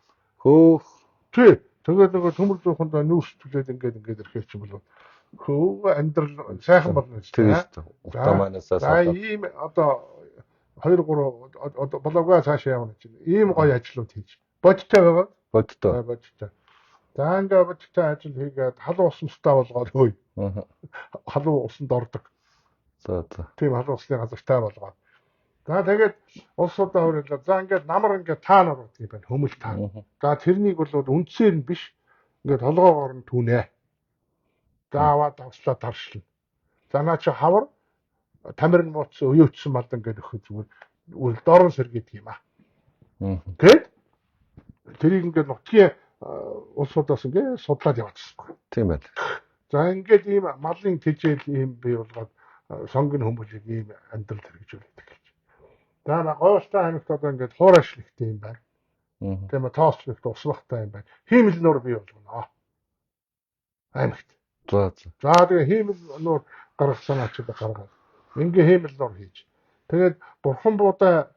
хөөх. Тий. Тэгээд нөгөө төмөр зууханд нүүрс түлээд ингээд ирэхээ чинь болоод хөө амьдрал сайхан болно гэж. Тийм шүү. Утаа манасаа. За ийм одоо 2-3 одоо болоогүй цаашаа явна чинь. Ийм гоё ажлууд хийж. Бодтой байгаа. Бодтой. За ингээд бодтой ажил хийгээд халуун усмстай болгоод хөөе. Халуун усанд ордог. За. Тийм халуун усны газартай болгоод. За тэгээд улсуудаа хөрөлөө. За ингээд намар ингээд таанаар болдог юм байна. Хөмөл таан. За тэрнийг бол үндсээр нь биш. Ингээд толгоогоор нь түүнэ. За аваад авслаа таршлна. За наа чи хавар тамир нь мууцсан өөөцсөн мал ингээд өгөх зүгээр үл дорн сэр гэдэг юм аа. Тэгэд тэрийг ингээд нутгийн улсуудаас ингээд судлаад явуулчихсан. Тийм байна. За ингээд ийм малын тэжээл ийм бий болгоод сонгон хүмүүжийг ийм амьдрал хэрэгжүүлдэг гэж. За Говьтай аймагт одоо ингээд хуурайш нэгтэй юм байна. Тийм тоосчлогт усвахтай юм байна. Хиймэл нуур бий болгоно. Аймагт. За. Тэгээ хиймэл нуур гаргасан ачаад гаргаад. Ингээ хиймэл нуур хийж. Тэгээд бурхан буудаа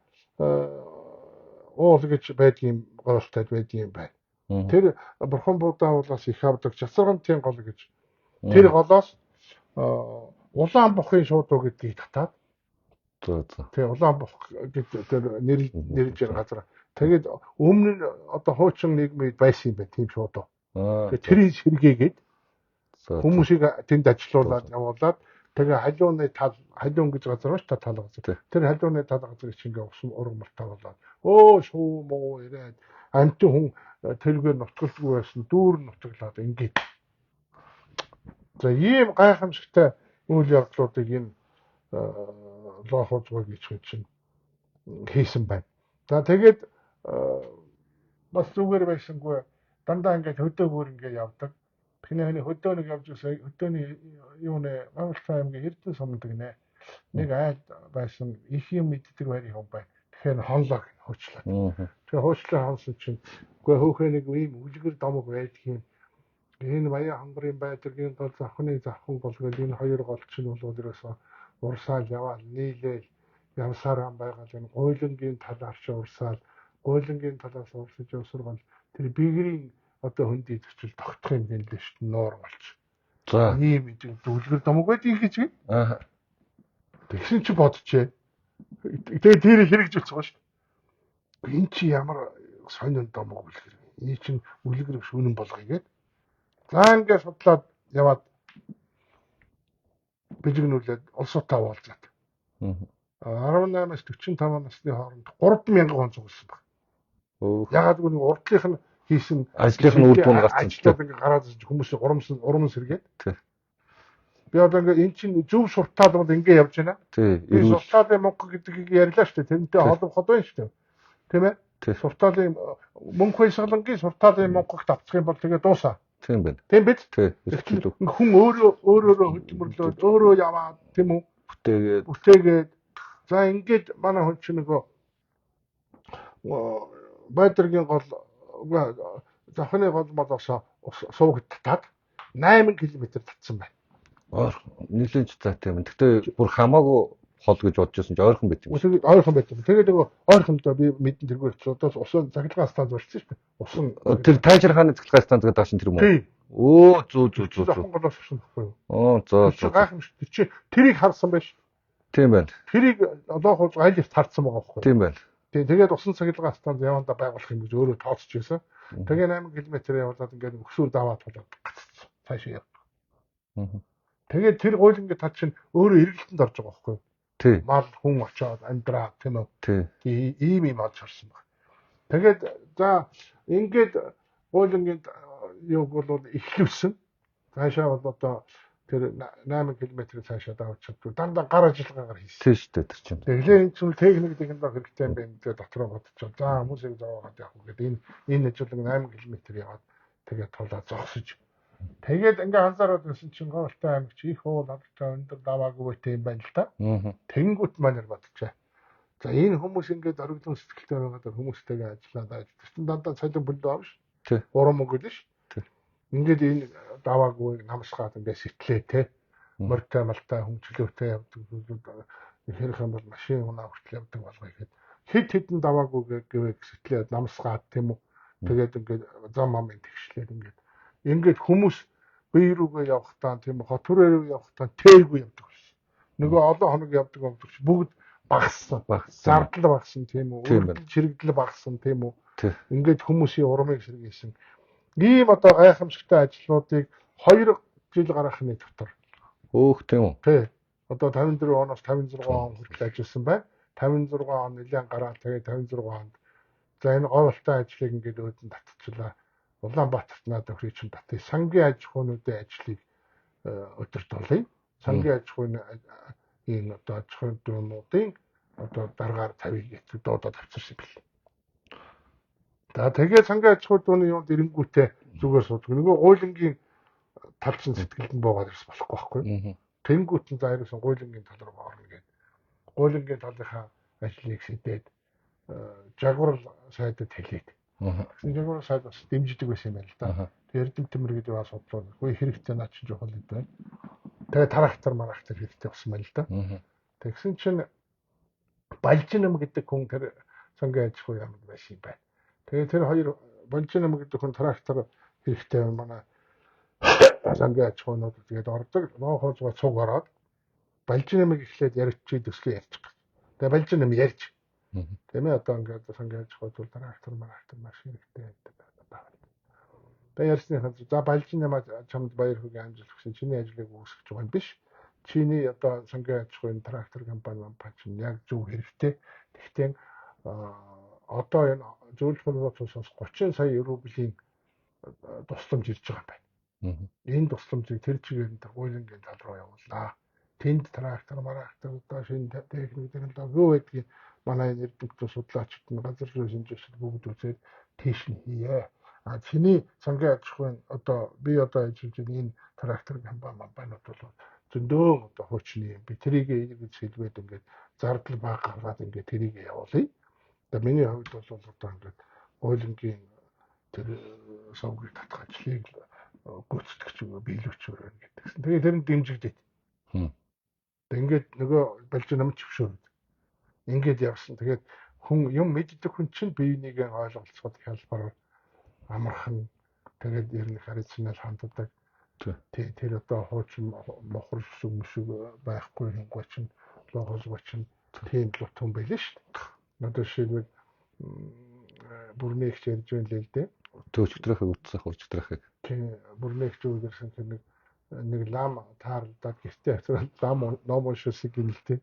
уул гэж байдгийн Говьтайд байдгийн байна. Тэр бурхан буудаа уулаас их авдаг Часаргантын гол гэж. Тэр голоос улаан бохын шуудуу гэдгийг татаад. За. Тэгээ улаан бох гэдэг тэр нэрлж газар. Тэгээд өмнө нь одоо хуучин нийгмид байсан юм байна тийм шуудуу. Тэгээд тэрийг сэргээгээд хүмүүсийг тэнд ажилуулад явуулаад тэгээ халуун гэж газар ба тал газар. Тэр халууны тал газрыг чингээ усан ургамалтай болоод шуу муу ирээд амтын хүн тэргээр нутгалгүй байсан дүүр нутаглаад ингээд. За ийм гайхамшигтай үйл явдлуудыг энэ лохоцгоо гэж чинь хийсэн байна. За тэгээд бас зүгээр байсангүй дандаа ингээд хөдөөгөр ингээд явдаг. Тэгэхээр хөдөөнөг явж байгаа хөдөөний юуны Монгол аймгийн Эрдэнэ сумдаг нэ. Нэг айл байсан их юм мэддэг байрын хүн бай. Тэгэхээр хонлог хуучлаа. Тэгээ хуучлаа хонсон чинь үгүй хөөхөө нэг ийм үлгэр домог байдаг юм. Энэ баяа хангарын байдаг энэ гол завхны завхан болгоод энэ хоёр гол чинь бол ерөөсөө урсаал яваал нийлээл явсараа байгаад энэ гуйлангийн талаарч урсаал гуйлангийн талаас урсаж явсаргал тэр бигрийн одоо хөндөд төчл тогтох юм гээл л шүү дээ нуур болж. За. Ийм үлгэр домог байдаг гэж. Аа. Тэгсэн чи бодчихээ. Тэгээ тэр хэрэгжүүлж байгаа шүү дээ. Энэ чи ямар сонин домог үлгэр. Энэ чинь үлгэр биш үнэн болгоё гээд. За ингээд судлаад яваад бижигнүүлээд улсуудаа уулзаад. 18-аас 45 насны хооронд 3000 хүн зогссон баг. Ягаад гэвэл нэг урдлынх нь хийсэн ажлынх нь үр дүн гарсан ч гэдэг ингээд гараад хүмүүс урам сэргээд. Би одоо ингээд эн чинь зөв суртаад бол ингээд явж байна. Би суртаалын Монгол гэдгийг ярьлаа шүү дээ. Тэрнтэй холбох байна шүү дээ. Тийм ээ? Суртаалын мөнгө хойсгалангийн суртаалын Монголд авчих юм бол тэгээ дуусаа. Тийм байна. Тийм биз? Хүн өөрөөрөө хөдөлмөрлөөд өөрөө яваад тийм үү? Бүтээгээд за ингээд манай хүн чинь нөгөө Баядргийн гол завхны гол молоосоо суугдтаад 8 км татсан байна. Нийлэнч за тийм. Гэхдээ бүр хамаагүй хол гэж бодож байсан ч ойрхон байт юм. Ойрхон байт юм. Тэгээд нөгөө ойрхондоо би мэдэн тэргүй ч одоо усан цахилгаан станц болчихсон шүү дээ. Усан тэр тайжир хааны цахилгаан станц гэдэг даашин тэр юм уу? Оо зүү. Завхан голоос авсан байхгүй юу? Оо зөө. Гайхамшигт чи тэрийг харсан байж. Тийм байна. Тэрийг одоо хол айлт харсан байгаа байхгүй юу? Тийм байна. Тэгээд усан цахилгаан станц явандаа байгуулах юм гэж өөрөө тооцож байсан. Тэгээ 8 км явуулаад ингээд өксүр даваад болоод гацсан. Цаашаа явдаг. Тэгээд тэр гуйл ингээд тад чинь өөрөө эргэлтэнд орж байгаа байхгүй юу? Тийм. Мал хүн очоод амьдраа тийм үү? Тийм. Ийм олж харсан баг. Тэгээд за ингээд гуйлангийн юуг бол ихлүүлсэн. Цаашаа бол одоо тэр 8 км цаашаа давж чадвар дандаа гар ажиллагаагаар хийсэн. Тийм шүү дээ тэр чинь. Тэгэхээр энэ зүйл техник технологи хэрэгтэй юм байна гэдэг дотроо бодчихоо. За хүмүүсийг зовоогоод явах гэдэг энэ ажлыг 8 км яваад тэгээд тулаа зогсож. Тэгээд ингээ анзаараад байсан чинь Говьтай аймаг чи их уул алдартай өндөр даваагүй байт юм байна л да. Тэнгүүт манер бодчихаа. За энэ хүмүүс ингээд ориглон сэтгэлтэй байгаад хүмүүстэйгээ ажиллаад ажилласан. Дандаа цалин бүлдөө авш. Тий. Урам өгөл ш. Ингээд энэ даваагүй намсгаад ингээд сэтлээ те. Морьтой малтай хүмчлөөтэй явдаг. Хэрэг юм бол машин унаа хүртэл явдаг болгоё гэхэд хэд хэдэн даваагүй гэвэ сэтлээд намсгаад тийм үү. Тэгээд ингээд зам амын тэгшлээд ингээд хүмүүс бие рүүгээ явахдаа тийм хот төрөө рүү явахдаа тээггүй явдаг байсан. Нөгөө олон хоног явдаг өмдөж бүгд багассан. Зардал багассан тийм үү. Чирэгдэл багассан тийм үү. Ингээд хүмүүсийн урамыг сэргээсэн. Ийм одоо гайхамшигтай ажлуудыг 2 жил гаргахны дотор. Өөх тийм үү. Тий. Одоо 54 оноос 56 он хүртэл ажилласан байна. 56 он нэлээд гараад тэгээд 56 онд за энэ говьтай ажлыг ингээд өөдөн татчихлаа. Улаанбаатарт надад хөрий чинь татъя. Сангийн аж ахуйнуудын ажлыг өдөртүүлээ. Сангийн аж ахуйн энэ одоо аж ахуйнуудын одоо дараагаар тавья гэж дуудаад авчирсан бэл. За тэгээд сангийн аж ахуйн юунд ирэнгүүтээ зүгээр суудаг. Нөгөө гуйлангийн талчин сэтгэлд нь буугаад ирс болохгүй байхгүй. Тэнгүүт нь зайрсан гуйлангийн тал руу орно гэдэг. Гуйлангийн талынхаа ажлыг шийдээд жагвар сайдад хэлээд. Жагвар сайд бас дэмждэг байсан юм байна л да. Тэр Эрдэмтмэр гэдэг бас бодлоо. Хөөе хэрэгтэй наа чинь жохол юм байна. Тэгээд трактор марахтар хэрэгтэй болсон байна л да. Тэгсэн чинь Балжинам гэдэг хүн тэр сангийн аж ахуй яамд байсан юм байна. Тэгээд тэр хоёр Балжинам гэдэг хүн трактор хэрэгтэй манай сангийн аж ахуйнууд тэгээд ордог. Ноо хоолцоо цуг ороод Балжинамыг эхлээд ярьчих төслөө ярьчих. Тэгээд Балжинам ярьж. Тийм ээ одоо ингээд сангийн аж ахуй тул трактор маш хэрэгтэй байдаг. Тэгээд ярьсныхаа за Балжинам чамд баяр хөгийн амжилт хүсье. Чиний ажлыг үүсгэж байгаа юм биш. Чиний одоо сангийн аж ахуйн трактор компани чинь яг зөв хэрэгтэй. Тэгтээ одоо энэ зөвлөлт боловсроос 30 сая рублийн тусламж ирж байгаа юм байна. Энэ тусламжийг тэр чигээр нь гуйлангийн тал руу явууллаа. Тэнд трактор одоо шинэ техник технологи байдгийг манай эрдэмтэн судлаачид нь газар зүйн шинжилгээ бүгд үзээд тийш нь хийе. Чиний сангийн аж ахуйн одоо би одоо ажиллаж байгаа энэ трактор компаниуд бол зөндөө одоо хуучны юм. Би тэрийг ингэж хэлбээд ингээд зардал баг гаргаад ингээд тэрийг явуулъя. Одоо миний хувьд бол одоо ингээд ойлонгийн тэр савгийн татгажлыг гүйцэтгэж биелүүлж өрөөнө гэдэгсэн. Тэгээд тэр нь дэмжигдээд. Ингээд нөгөө болж нам чөвшөөрөд. Ингээд явсан. Тэгээд хүн юм мэддэг хүн чинь биенийг ойлголцоход хялбар амархан тэгээд ер нь харилцаанаар ханддаг. Тэр одоо хуучин мохор шиг байхгүй хингуй чинь логосгүй чинь тийм л утга юм байл шүү дээ. Одоо жишээлбэл бүрнийгч ярьж байна л дээ. Төвчтрахыг утсах урчтрахыг. Тийм бүрнийгч үгэрсэн тэр нэг лам таарлаад гэртээ авчраад лам ном уншуулсан гинэлтэй.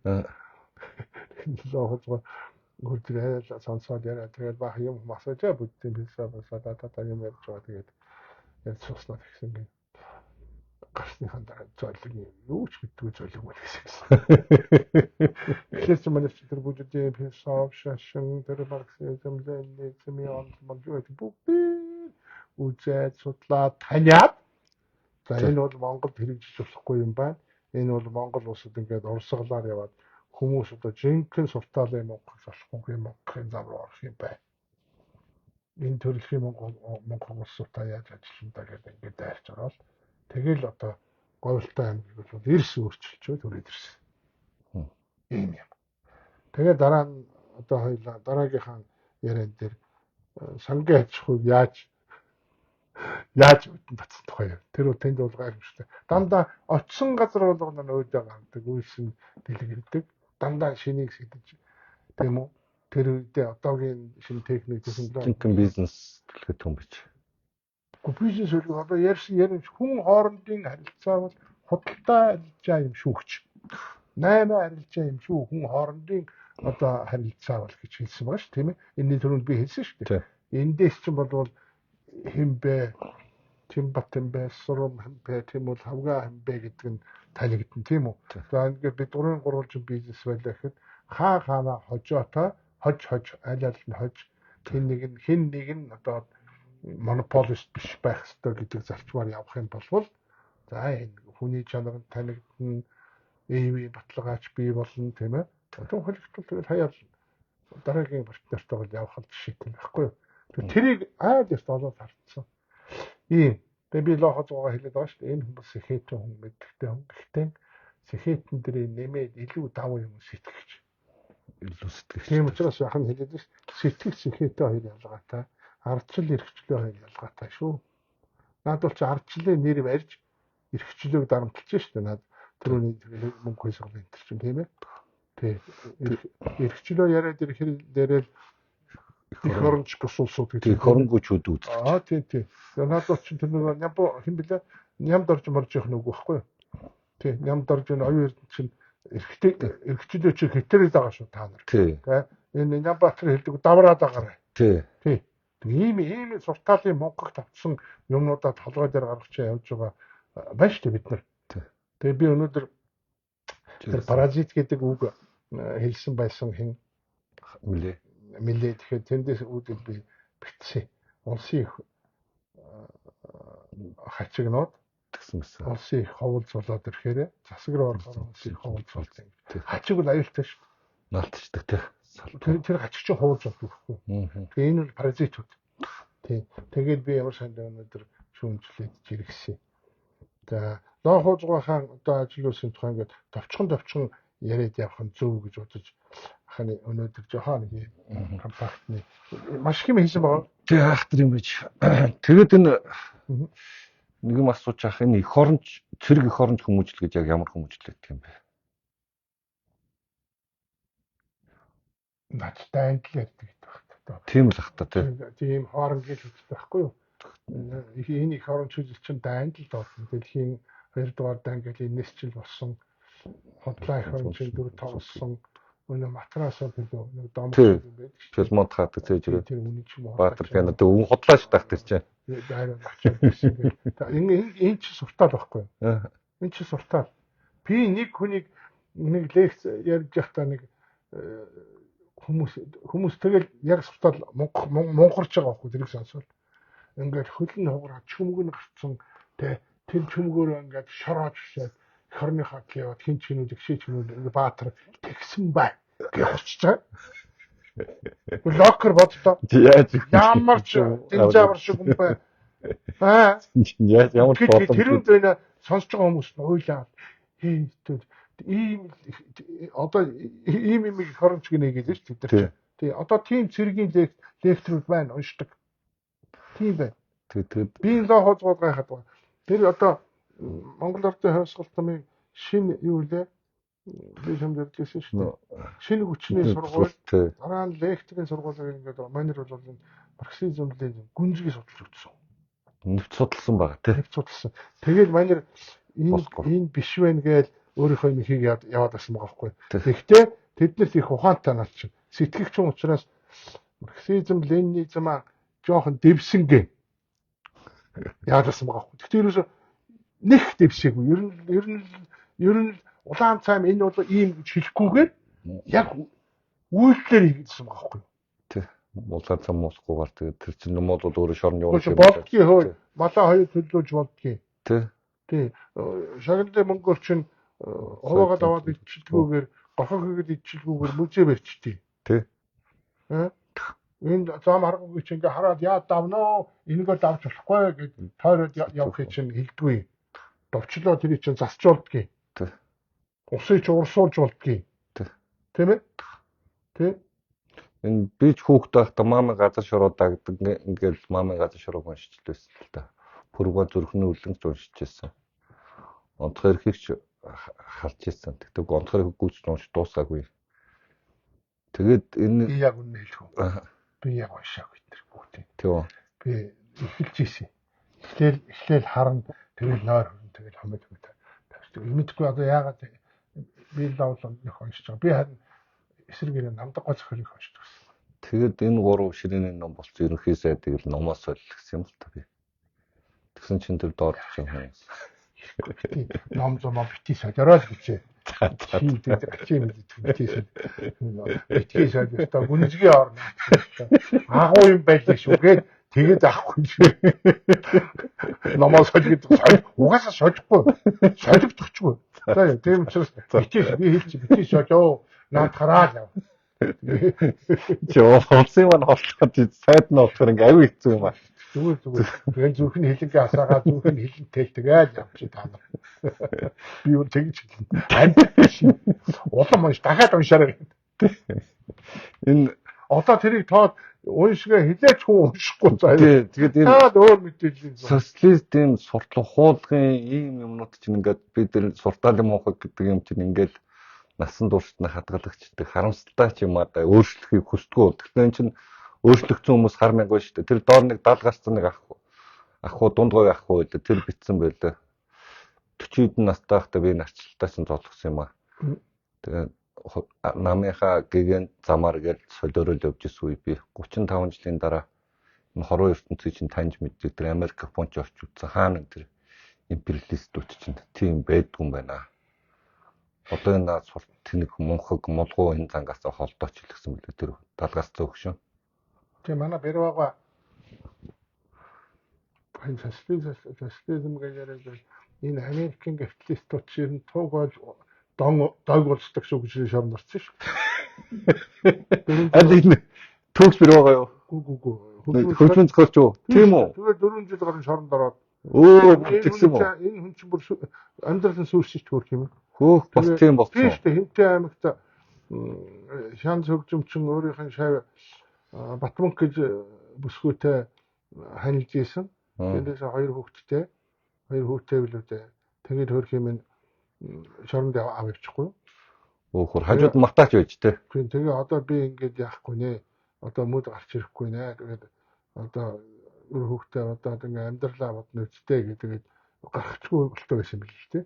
Логосгүй гүрдээ сонсоод яриа тэгээд бах юм масажа бүтэн бисаа та юм ярьж байгаа тэгээд ярьж суснаа гэсэн гин. Гарсныхан дараа зойлог юу ч гэдэггүй зойлог бол гэсэн. Тэгэхээр ч манай тэр бүждээ философи шашин тэр марксизм ленинизм яон магиот бүгд үзээд судлаад таниад за энэ бол Монголд хэрэгжиж болохгүй юм байна. Энэ бол Монгол улсад ингээд урсгалаар яваад хүмүүс одоо жинхэнэ сурталын Монгол болохгүй Монголын зам руу орох юм байна. Энэ төрөлхийн Монгол улс та яаж ажиллана гэдэг ингээд дайрч ороод тэгэл одоо говьлтай аймаг бол эрс өөрчилчөө төрөөд ирсэн. Ийм юм. Тэгээ дараа нь одоо хоёлаа дараагийнхаа яриан дээр сангийн аж ахуйг яаж үдэн татсан тухай. Тэр бол тэнд бол гайхамшигтай. Дандаа очсон газар болгоно өөдөө гардаг, үйлсэн дэлгэрдэг. Дандаа шинийг сэтэж тийм үү? Тэр үедээ одоогийн шинэ техник технологи бизнес төлөхөд юм бич. Бизнес үйл одоо ярьсан хүн хоорондын харилцаа бол худалдаа харилцаа юм шүүгч. 8 харилцаа юм шүү. Хүн хоорондын одоо харилцаа бол гэж хэлсэн байгаа шүү, тийм ээ. Энэний түрүүнд би хэлсэн шүү дээ. Эндээс ч бол хэмбэ, Тимбат хэмбэ, Сурам хэмбэ, тийм бол хавгаа хэмбэ гэдэг нь танигдсан, тийм үү. За ингээд бид 3 бизнес байлаа гэхэд хаана хожоотой хож аль нь хож хин нэг нь одоо монополист биш байх ёстой гэдэг зарчмаар явах юм бол за энэ хүний чанар танигдсан эвийн баталгаач бий болно тийм ээ. Одоо хөлөгтөл тэгэл хаяал дараагийн партнертайгаа явах жишээтэй байхгүй юу. Тэрийг айл яст олоод харцсан. Ийм тэгээ би лохоц байгаа хэлээд байгаа шүү дээ. Энэ хүмүүс сэхэтэн хүн мэддэгтэй хүн. Гэхдээ сэхэтэн дээрээ нэмээд илүү давуу юм сэтгэгч. Илүү сэтгэгч. Тийм учраас яхан хэлээд ш сэтгэл сэхэтэн хоёр ялгаатай. Ардчил эрхчлөө хоёр ялгаатай шүү. Наад бол чи ардчлын нэр барьж эрхчлөөг дарамтлж шүү дээ. Наад түрүүний мөнгө хойсгол энэ чинь тийм ээ. Тэг. Эрхчлөө яриад ирэхээр дээрээ их оронч босуулсууд гэдэг. Их оронгүйчүүд үздэг. Тийм. Наад бол чи тэр нэг нямбо хэн блэ? Нямд орж марж явах нүг байхгүй юу? Тийм. Нямд орж энэ оюун чинь эрхчлөө чи хэтэрэл байгаа шүү та нар. Тийм. Энэ Нямбатар хэлдэг давраад байгаарай. Тийм. Ийм сурталын Монголд тавцсан юмнуудаа толгой дээр гаргаж явж байгаа байна шүү дээ бид нар. Тэгээ би өнөөдөр тэр паразит гэдэг үг хэлсэн байсан хэн мэлээ тэгэхээр тэндээс үүдэл би битсэн. Улсын их хачигнууд гэсэн мэт. Улсын их ховолж болоод ирэхээр засаг руу орохоор улсын их ховолж болсон. Хачиг бол аюултай шүү дээ. Наалтчдаг тий. Тэр хачиг чинь ховолж болдог байхгүй. Тэгээ энэ бол паразитууд. Тий. Тэгээд би ямар санд өнөөдөр шүүмжлээд жиргсэн. За лохоожгойхан одоо ажил үйлсийн тухай ингээд товчхон яриад явах нь зөв гэж бодож ханы өнөөдөр жохон компактны маш их юм хийсэн байгаа. Тэг хаахтар юм байж. Тэгээд энэ нэг юм асууж ах энэ их оронч цэрэг их оронч хүмүүжил гэж яг ямар хүмүүжил гэдэг юм бэ? Начтай англи ярьдаг гэдэг. Тийм л ах та тийм хоорон гэж үздэг байхгүй юу? Энэ их оронч хүчил чинь англи доотлон дэлхийн 2 дугаар англи энэс чил болсон. Хотлоо их орончийн дүр тоглосон. Өнөө матрасаа билүү нэг дом юм байдаг. Филмонт хаадаг цээж ирээ. Тэр үний ч юм уу. Баатар гэнэ дэ өвн хотлооч тах тэр чинь. Энэ чи суртал байхгүй юу? Энэ чи суртал. Би нэг хүнийг нэг лекц ярьж байхдаа нэг хүмүүс тэгэл яг суртал монхорч байгаа байхгүй тэрийг сонсвол ингээд хөлн хугараад чөмөг нь гарцсан тэ тэр чөмгөөр ингээд шороож шээд хорныхаа яваад хин чинүүд ихшээ чинүүд ингээд баатар тэгсэн бай гэж хурцж байгаа. Локер боддоо. Ямар ч динжавар шиг юм бай. Яаж ямар боломж тэрүүнд байна сонсож байгаа хүмүүс нь ойлаа. Ийм одоо ийм их хоромч гинэ гэж шүү дээ. Тий одоо тийм цэргийн лекторууд байна уншдаг. Тийм бай. Би лоо хоцгоод гайхаад байна. Тэр одоо Монгол Ардын хувьсгалтын шинэ юу лээ? Би хамдэрдсэн шүү дээ. Шинэ хүчний сургууль дараа нь лекторийн сургуулийг ингээд манер бол марксизмын гүнзгий судалж өгсөн. Нэвт судалсан байгаа тийм. Нэвт судалсан. Тэгээд манер энэ биш байна гээл өөрийнхөө юм хийг яваад байсан байгаа байхгүй. Тэгэхдээ тэднэрт их ухаантай нал чинь сэтгэгч юм учраас марксизм, ленинизм жоохон дэвсэнгээ яаж байсан байгаа байхгүй. Тэгтээ ерөөсө нэг дэвсээгүй. Ер нь улаан цайм энэ бол ийм гэж хэлэхгүйгээр яг үйлдэлээр хийгдсэн байгаа байхгүй. Тий. Улаан цайм уусгуугаар тэгээд тэр чинь юм бол өөрөө шорон явуулж болдгийн хөө малаа хоёр төлөвлөж болдгийн. Тий. Шагналын мөнгөөр чинь хуваагаад аваад идчихлгүйгээр гохоо хийгээд идчихлгүйгээр музей барьчтий. Тий. Энэ зам харахгүй чи ингээ хараад яа давноо энийгөө давж болохгүй гэж тойроод явахыг чинь хэлдэггүй. Довчлоо тэрий чинь засчулдгийг. Тий. Усыг урсуулж болдгийг. Тийм ээ? Тий. Энэ би ч хүүхдтэй байхдаа маамын газар шороо дагдаг ингээл маамын газар шороог уншиж л байсан л та. Пүргөө зүрхний үлэнч уншиж байсан. Онцгой эрхийг ч харж ирсэн. Тэгтээ онцгой эрхийг гүйцэж уншиж дуусаагүй. Тэгээд энэ би яг үнэ хэлэх үү. Би яг уншаагүй тэр бүгдийг. Тийм. Би эхэлж ийсэн. Эхлээл харна тэгэл нойр хүрэн тэгэл хамт хамт. Мэдгүй одоо яагаад би лавлын нөх уншиж байгаа. Би харин эсрэгээр намдаг гоц хөрийг уншиж байсан. Тэгээд энэ гурав ширээний ном болсон ерөнхий сайдыг л номоос ойл гэсэн юм л та би. Тэгсэн чинь тэр доор чинь хүмүүс. Ном зам бити садараа л гэжээ. Чи тийм бити сад та гүнзгий орно. Агуу юм байлаа шүү гээд тэгээд авахгүй шүү. Номоос олж угаасаа сольхгүй. Солигдчихгүй. За тийм учраас би бити сожоо наад хараад яв. Жоо хонсын маань холцоод сайд нь болохоор ингээ аюу хэцүү юм аа. Зүгээр. Тэгээд зүрх нь хилэнгээ асаагаа зүрх нь хилэнтэй тэгээд явчих та нар. Би юу тэгж хэлнэ. Улам унш дахиад уншаарай. Энэ одоо тэрийг тоод уншгаа хилээч хүн уншихгүй заа. Тэгээд энэ өөр мэдээлэл социалистийн суртлах хуулагын ийм юмнууд чинь ингээд бид тэр сурталын муухай гэдэг юм чинь ингээд насан туршдаа хадгалагчдаг харамсалтай ч юм аа өөрчлөхийг хүсдэггүй. Тэгэхээр энэ чинь өөрчлөгдсөн хүмүүс хармаагүй шүү дээ. Тэр доор нэг 70 гарсан нэг ах дундгой ах уу тэр битсэн байлаа. 40-д настай байхдаа би нарчлалтаа чинь золгосон юм аа. Тэгээд намынхаа гэгэн замаар гээд солиорол явж исэн үе би 35 жилийн дараа энэ хорвоо ертөнцийг чинь таньж мэддэг тэр Америк Японч орч үзсэн хаана тэр империалистууд чинь тийм байдгүй юм байна. Одоо энэ тэнэг мунхаг молгоо энэ зангаас холдооч хэлсэн билээ тэр 70-аас зөөгшөн. Тэгээ манай Бервага энэ социализм гэж энэ Америкийн капиталистууд чинь туг болж дог болцдог шүү гэж шоронд орсон шүү. Аль энэ төгс Бервага юу? Үгүй. Хөлбөмбөг зохиолч юу? Тийм үү? Тэгээд 4 жил гарын шоронд ороод тэгсэн үү? Энэ хүн чинь бүр амьдралын сүрсэж төрөх юм. Хөөх бас тийм болсон. Тийм шүү дээ. Хинтэй аймагт шан цогжимчин өөрийнх нь шав Батмөнх гэж бүсгүйтэй ханилж ийсэн. Тэндээс 2 хүүхэдтэй билүү дээ. Тэгээд хөрх юм шоронд авчихгүй. Хөөхөр хажууд матаач байж тээ. Тэгээ одоо би ингэж яахгүй нэ. Одоо мөд гарч ирэхгүй нэ. Тэгээд одоо хүүхдээ одоо ингээ амьдралаа бодно үстэй гэдэг гарахчгүй болтой байсан биз дээ.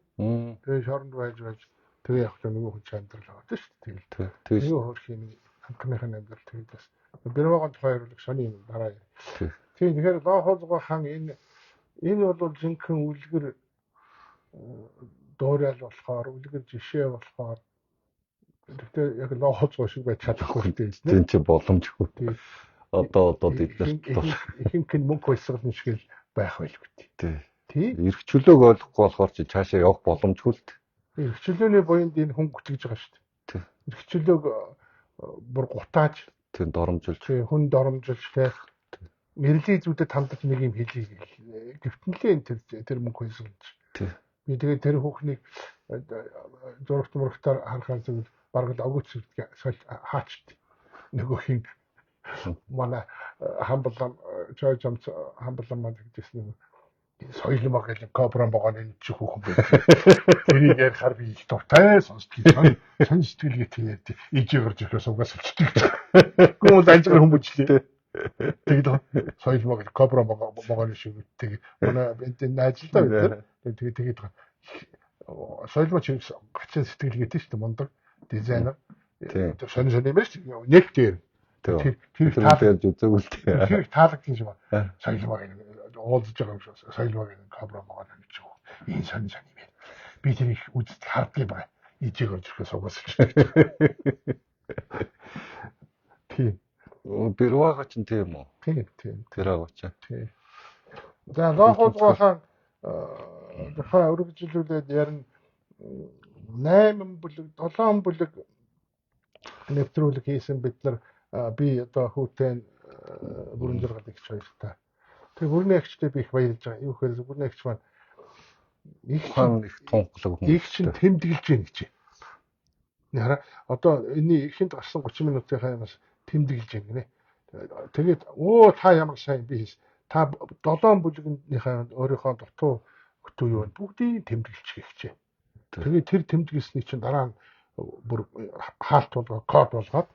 Тэгээ шоронд байж тэгээ явах чинь нөгөө хүн амьдрал аваад шүү дээ. Тэгээ хөрх юм хамтныхын амьдрал тэгээд бас Берваганд хоёрлог сони юм дараа. Тийм тэгэхээр Лохолгоо хаан энэ бол жинхэнэ үлгэр дуурал болохоор үлгэр жишээ болохоор Гэхдээ яг лохоцгоо шиг байж чадахгүй дээ. Тийм ч боломжгүй. Одоо эднэрт бол ихэнх нь мөнгө хөлсгөлн шиг л байх байлгүй. Тий. Ирэх чөлөөг ойлгохгүй болохоор чи цаашаа явах боломжгүй л. Ирэх чөлөөний буйнд энэ хүн гүтгэж байгаа шүү дээ. Ирэх чөлөөг бүр гутааж тийм доромжилж хүн доромжилж мэрлийн зүйдэд хандаж нэг юм хэлий гэвтэнлээ тэр мөнгө хөлсгөлж. Би тэгээд тэр хүүхнийг зурагт мурагтаар харахаар зөв бараг л огт хаачт нөгөө хин манай хамблан чойжамц хамблан маань гэжсэн соёлмог гэх кобран богоны нэг чи хүүхэн байх. Тэрийг ярихаар би их дуртай сонсдгийг сонь сэтгэлгээ тэгээд ижи гарч ирэхээс угаас өвчтэй. Гүн анжгаар хүмүүжлээ. Тэгээд соёлмог кобран богоны шиг тэгээд манай энэ ажилдаа бид тэгээд соёлмог чинь гацсан сэтгэлгээтэй шүү дээ мундаг дизайнер. Тэр сонь юм байна шүү дээ. Нэг дээр тэр таалж үзээгүй л дээ. Тэр таалагдсан юм байна. Соёлмог уулзж байгаа юм шиг соёлмог кобран богоно гэж юу. Энэ сонь юм байна. Би тэр их үзэж харддаг байгаа. Ижиг орж ирэхээс угаас тийм. Бэрвага ч тийм үү? Тийм. Бэрвага ч. Тийм. За лохоцгоохаа тухай өргөжлүүлээд ярина 8 бүлэг 7 бүлэг нэвтрүүлэг хийсэн бид нар би одоо хүүтэй бүрэн зураг их баяртай. Тэгээ бүрэн ягчтай би их баярлж байгаа. Юу гэхээр бүрэн ягч маань их тунхлаг хүн. Их чинь тэмдэглэж байна гэж. Яра одоо энэ ихэнд гарсан 30 минутын хаймаас тэмдэглэж байна гинэ. Тэгээд та ямар сайн би хийс. Та 7 бүлэгнийхээ өөрийнхөө дутуу хөтөө юу вэ? Бүгдийг тэмдэглэж хийчихэ. Тэгээд тэр тэмдэглэсний чинь дараа нь бүр хаалт болгоо код болгоод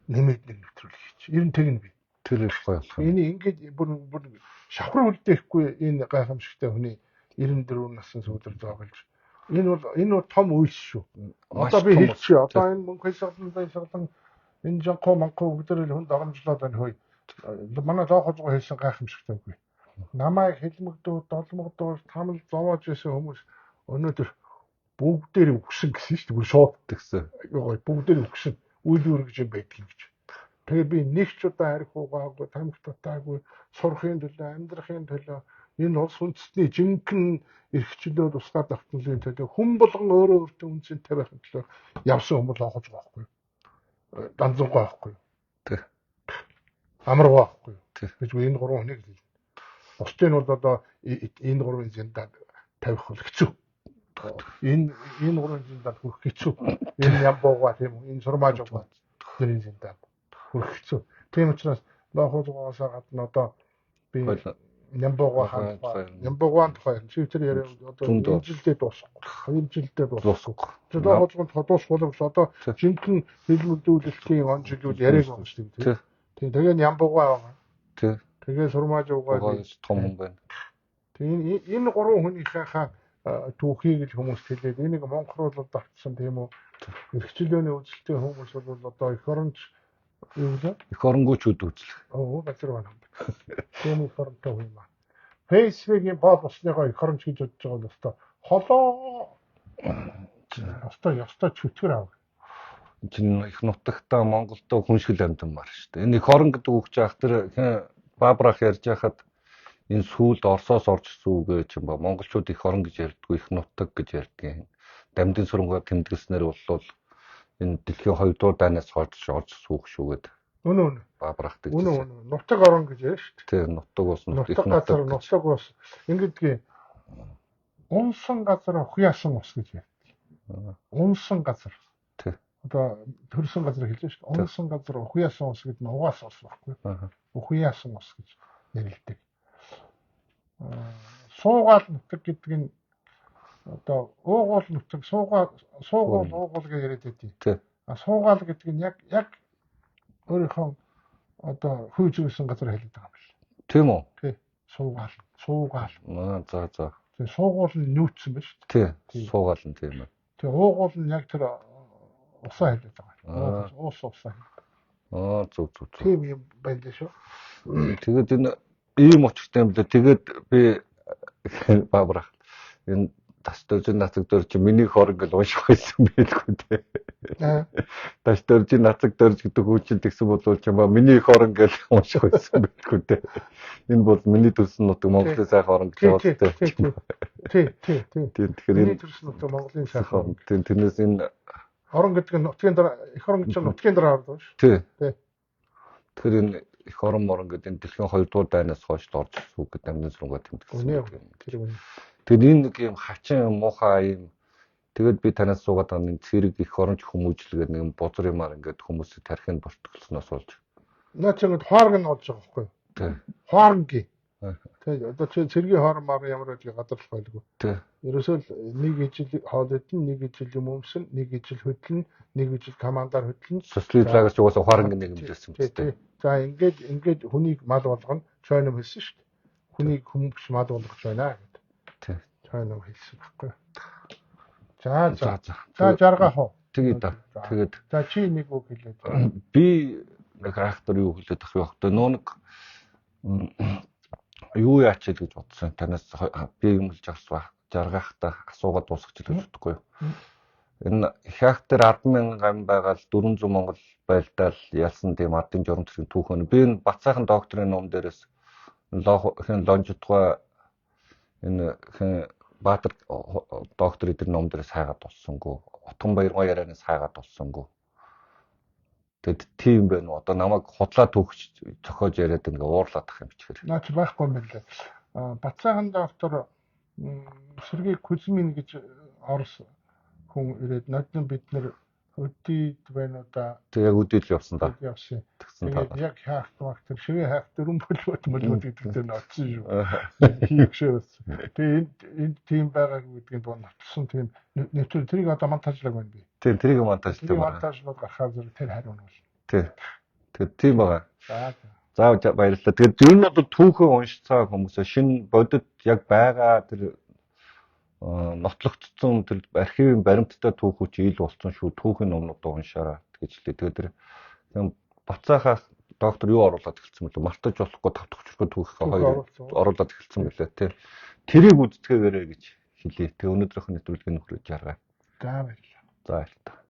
нэмээд нэвтрүүлэх хийчих. Ер нь тэгнэ би. Тэр их гоё болох. Энэ ингээд бүр шавхар үлдээхгүй энэ гайхамшигтай хүний 94 насны сүүдэр зооголж. Энэ бол том үйлс шүү. Одоо би хэлчихье. Одоо энэ мөнгө хязгаарлан энэ жанхуу манхуу бүгдээр л хүн дагамжлаад байна хөөе. Манай лохоцгоо хэлсэн гайхамшигтай үгүй. Намайг хэлмэгдүү, долмогдуу, тамал зовоож байсан хүмүүс өнөөдөр бүгдээр өгсөн гэсэн шүү дээ. Бүр шууд гэсэн. Бүгдээр өгсөн. Үйл үргэж юм байдаг юм гэж. Тэгээд би нэг ч удаа арх угаагүй, тамхи татаагүй, сурахын төлөө, амьдрахын төлөө энэ улс үндэстний жинхэнэ эрхчлөө тусгаад автомобилийн төлөө хүн болгон өөрөө өөртөө үнцэнтэй байхын төлөө явсан хүмүүс лохоцгоо байхгүй. Данзангаа байхгүй. Амаргаа байхгүй. Гэж энэ гурван хүнийг хэлнэ. Бусдын нь бол одоо энэ гурван зэндад тавих бол хэцүү. Энэ гурван зэндад хүрэх хэцүү. Энэ ямбуугаа тийм үү? Энэ сурмаажуугаа тэрийн зэндад хүрэх хэцүү. Тийм учраас лохоцгоогоос гадна одоо би ямбуугаан тухай шивтэр яриа одоо энэ жилдээ дуусахгүй. 2 жилдээ дуусахгүй. Лохоцгоог дуусах бол одоо жинхэнэ хэлмэгдүүлэлтийн он жилүүд яриаг байна шүү дээ. Тэгээ ямбуугаа байгаа. Тэгээ сурмаажуугаа том юм байна. Тэгээ энэ гурван хүнийхээ түүхийг л хүмүүс хэлээд энийг монхруулаад авчихсан тийм үү? Эрхчлөөний үзэлтэй хүмүүс бол одоо эх оронч юу вэ? Эх оронгуйчуд үзлэх. Газар байна. Тийм эх оронтой хүн маань. Facebook-ийн бод усныгоо эх оронч гэж бодож байгаа бол өстой холоо ёстой чөтгөр аав. Чин их нутагтаа Монголдо хүн шиг амьдмаар шүү дээ. Энэ эх орон гэдэг үг жаах тэр Бабрах ярьж байхад энэ сүүлд Оросоос орж ирсэн үг гэж юм ба монголчууд их орон гэж ярьдгүй их нутаг гэж ярьдгийг. Дамдын сурангаа тэмдэглэснээр бол энэ дэлхийн 2 дугаар дайнаас хойш орж ирсэн үг шүүгээд. Үнэн. Бабрах гэж. Үнэн. Нутаг орон гэж ярьж шүү дээ. Тийм нутаг ус нутаг газар нутаг ус ингэдгийг унсан газар хуяасан ус гэж ярьдаг. Унсан газар. Тийм. Одоо төрсөн газар хэлж шүү дээ. Унсан газар хуяасан ус гэдэг нь угаас ус баггүй. Хуяасан ус гэж нэрлэдэг. Суугаал нутаг гэдэг нь одоо уугуул нутаг суугаал уугуул гэж яриад байдгийг. Суугаал гэдэг нь яг өөрийнхөө одоо хүйж өгсөн газар хэлээд байгаа юм байна. Тийм үү? Тий. Суугаал. За. Тий, суугаал нь нүүцсэн байна шүү дээ. Тий. Суугаал нь тийм ээ. Тий, уугуул нь яг тэр усаа хэлээд байгаа. Уус усаа. Зүг. Тийм юм байна шүү. Тэгээд энэ ийм учиртай юм лээ. Тэгээд би Бабрах энэ тас дөржин нацаг дөрж миний хорон гэж унших байсан байлгүй те. Тас дөржин нацаг дөрж гэдэг хүүчин тэгсэн бол чамаа миний хорон гэж унших байсан байлгүй те. Энэ бол миний төрсөн нутаг Монголын сайхан хорон гэж боддог. Тий. Тэгэхээр Миний төрсөн нутаг Монголын сайхан хорон. Тэрнээс энэ Хорон гэдэг нь нутгийн дараа их хорон гэж нутгийн дараа ордог шүү. Тий. Тий. Тэгэхээр энэ их хорон морон гэдэг энэ дэлхийн 2 дугаар дайнаас хойш орж ирсэн үг гэдэг амны сургууль тэмдэглэсэн. Тэгэхээр энэ нэг юм хачин муухай юм. Тэгэд би танаас суугаад байгаа нэг цэрэг их оронч хүмүүжлгээд нэг бузар юмар ингээд хүмүүсийг тархинд бортголсноос болж. Наа чи ингээд хоорон нь болж байгаа байхгүй юу? Тий. Хоорнгийн. Тий. Одоо чи цэргийн хоорон маар ямар байдгийг гадарлах байлгүй. Тий. Ерөөсөө нэг ижил хоолойд нь нэг ижил юм өмсөн, нэг ижил хөдлөн, нэг ижил командаар хөдлөн. Социализлагаас угаасаа хоорон нэг хэмжээсэн юм тий. За ингээд хүнийг мал болгоно чойном хэлсэн шүү дээ. Хүнийг хүмүүш мал болгож байна гэдэг. Тий. Чойном хэлсэн байхгүй юу? За жаргах уу. Тэгээд за чи нэг үг хэлээд. Би нэг реактор юу хэлээд ах вэ? Одоо нөө нэг юу яач гэж бодсон. Танаас би юм хэлж жаргахтаа асуугаад дуусгачих гэж бодохгүй юу? Энэ реактор 10,000 ам байгаа л 400 Монгол байлдаал ялсан тийм ардын журам төрийн түүхэн. Би энэ Бацаахан докторийн ном дээрээс лонжтгой энэ Баатар доктор эдгээр ном дээрээс хайгаад болсонгүй. Отгонбаяр ярианаас хайгаад болсонгүй. Тэгэд тийм байна уу? Одоо намайг худлаа түүхч зохиож яриад ингээ уурлаад ах юм бичихэр. Наач байхгүй юм байна лээ. Бацаахан доктор Сергей Кузьмин гэж орос хүн ирээд наадхан бид нэр өдийд байна уу да. Тэг яг өдийд л явсан да. Явсан. Тэгээд яг хаахтмагтэр шивээ хаах дөрөн болоод гэдэг дээр очсон шүү. Хийгшээс. Тэгээд энэ тийм байгааг гэдгийг бодсон тийм нэвтрүүлэг тэрийг одоо монтажлаг байна би. Тийм тэрийг монтажлаг байна. Монтажлууд гарахаар зэрэг тэр хариу нь бол. Тийм. Тэгээд тийм байгаа. За баярлалаа. Тэгээд ер нь бол түүхээ уншицаа хүмүүсээ шинэ бодит яг байгаа тэр нотлогдсон тэр архивын баримттай түүхүүч ил болсон шүү. Түүхийн номнуудаа уншаарай гэж хэлээ. Тэгээд тэр Бацаахаа доктор юу оруулаад эхэлсэн бэлээ? Мартаж болохгүй тавтахчруу түүхийг хоёр оруулаад эхэлсэн бэлээ тий. Тэрийг үздэгээрэй гэж хэлээ. Тэгээ өнөөдрийнх нь нэвтрүүлгийг нөхрөж яргаа. За баярлалаа. За баярлалаа.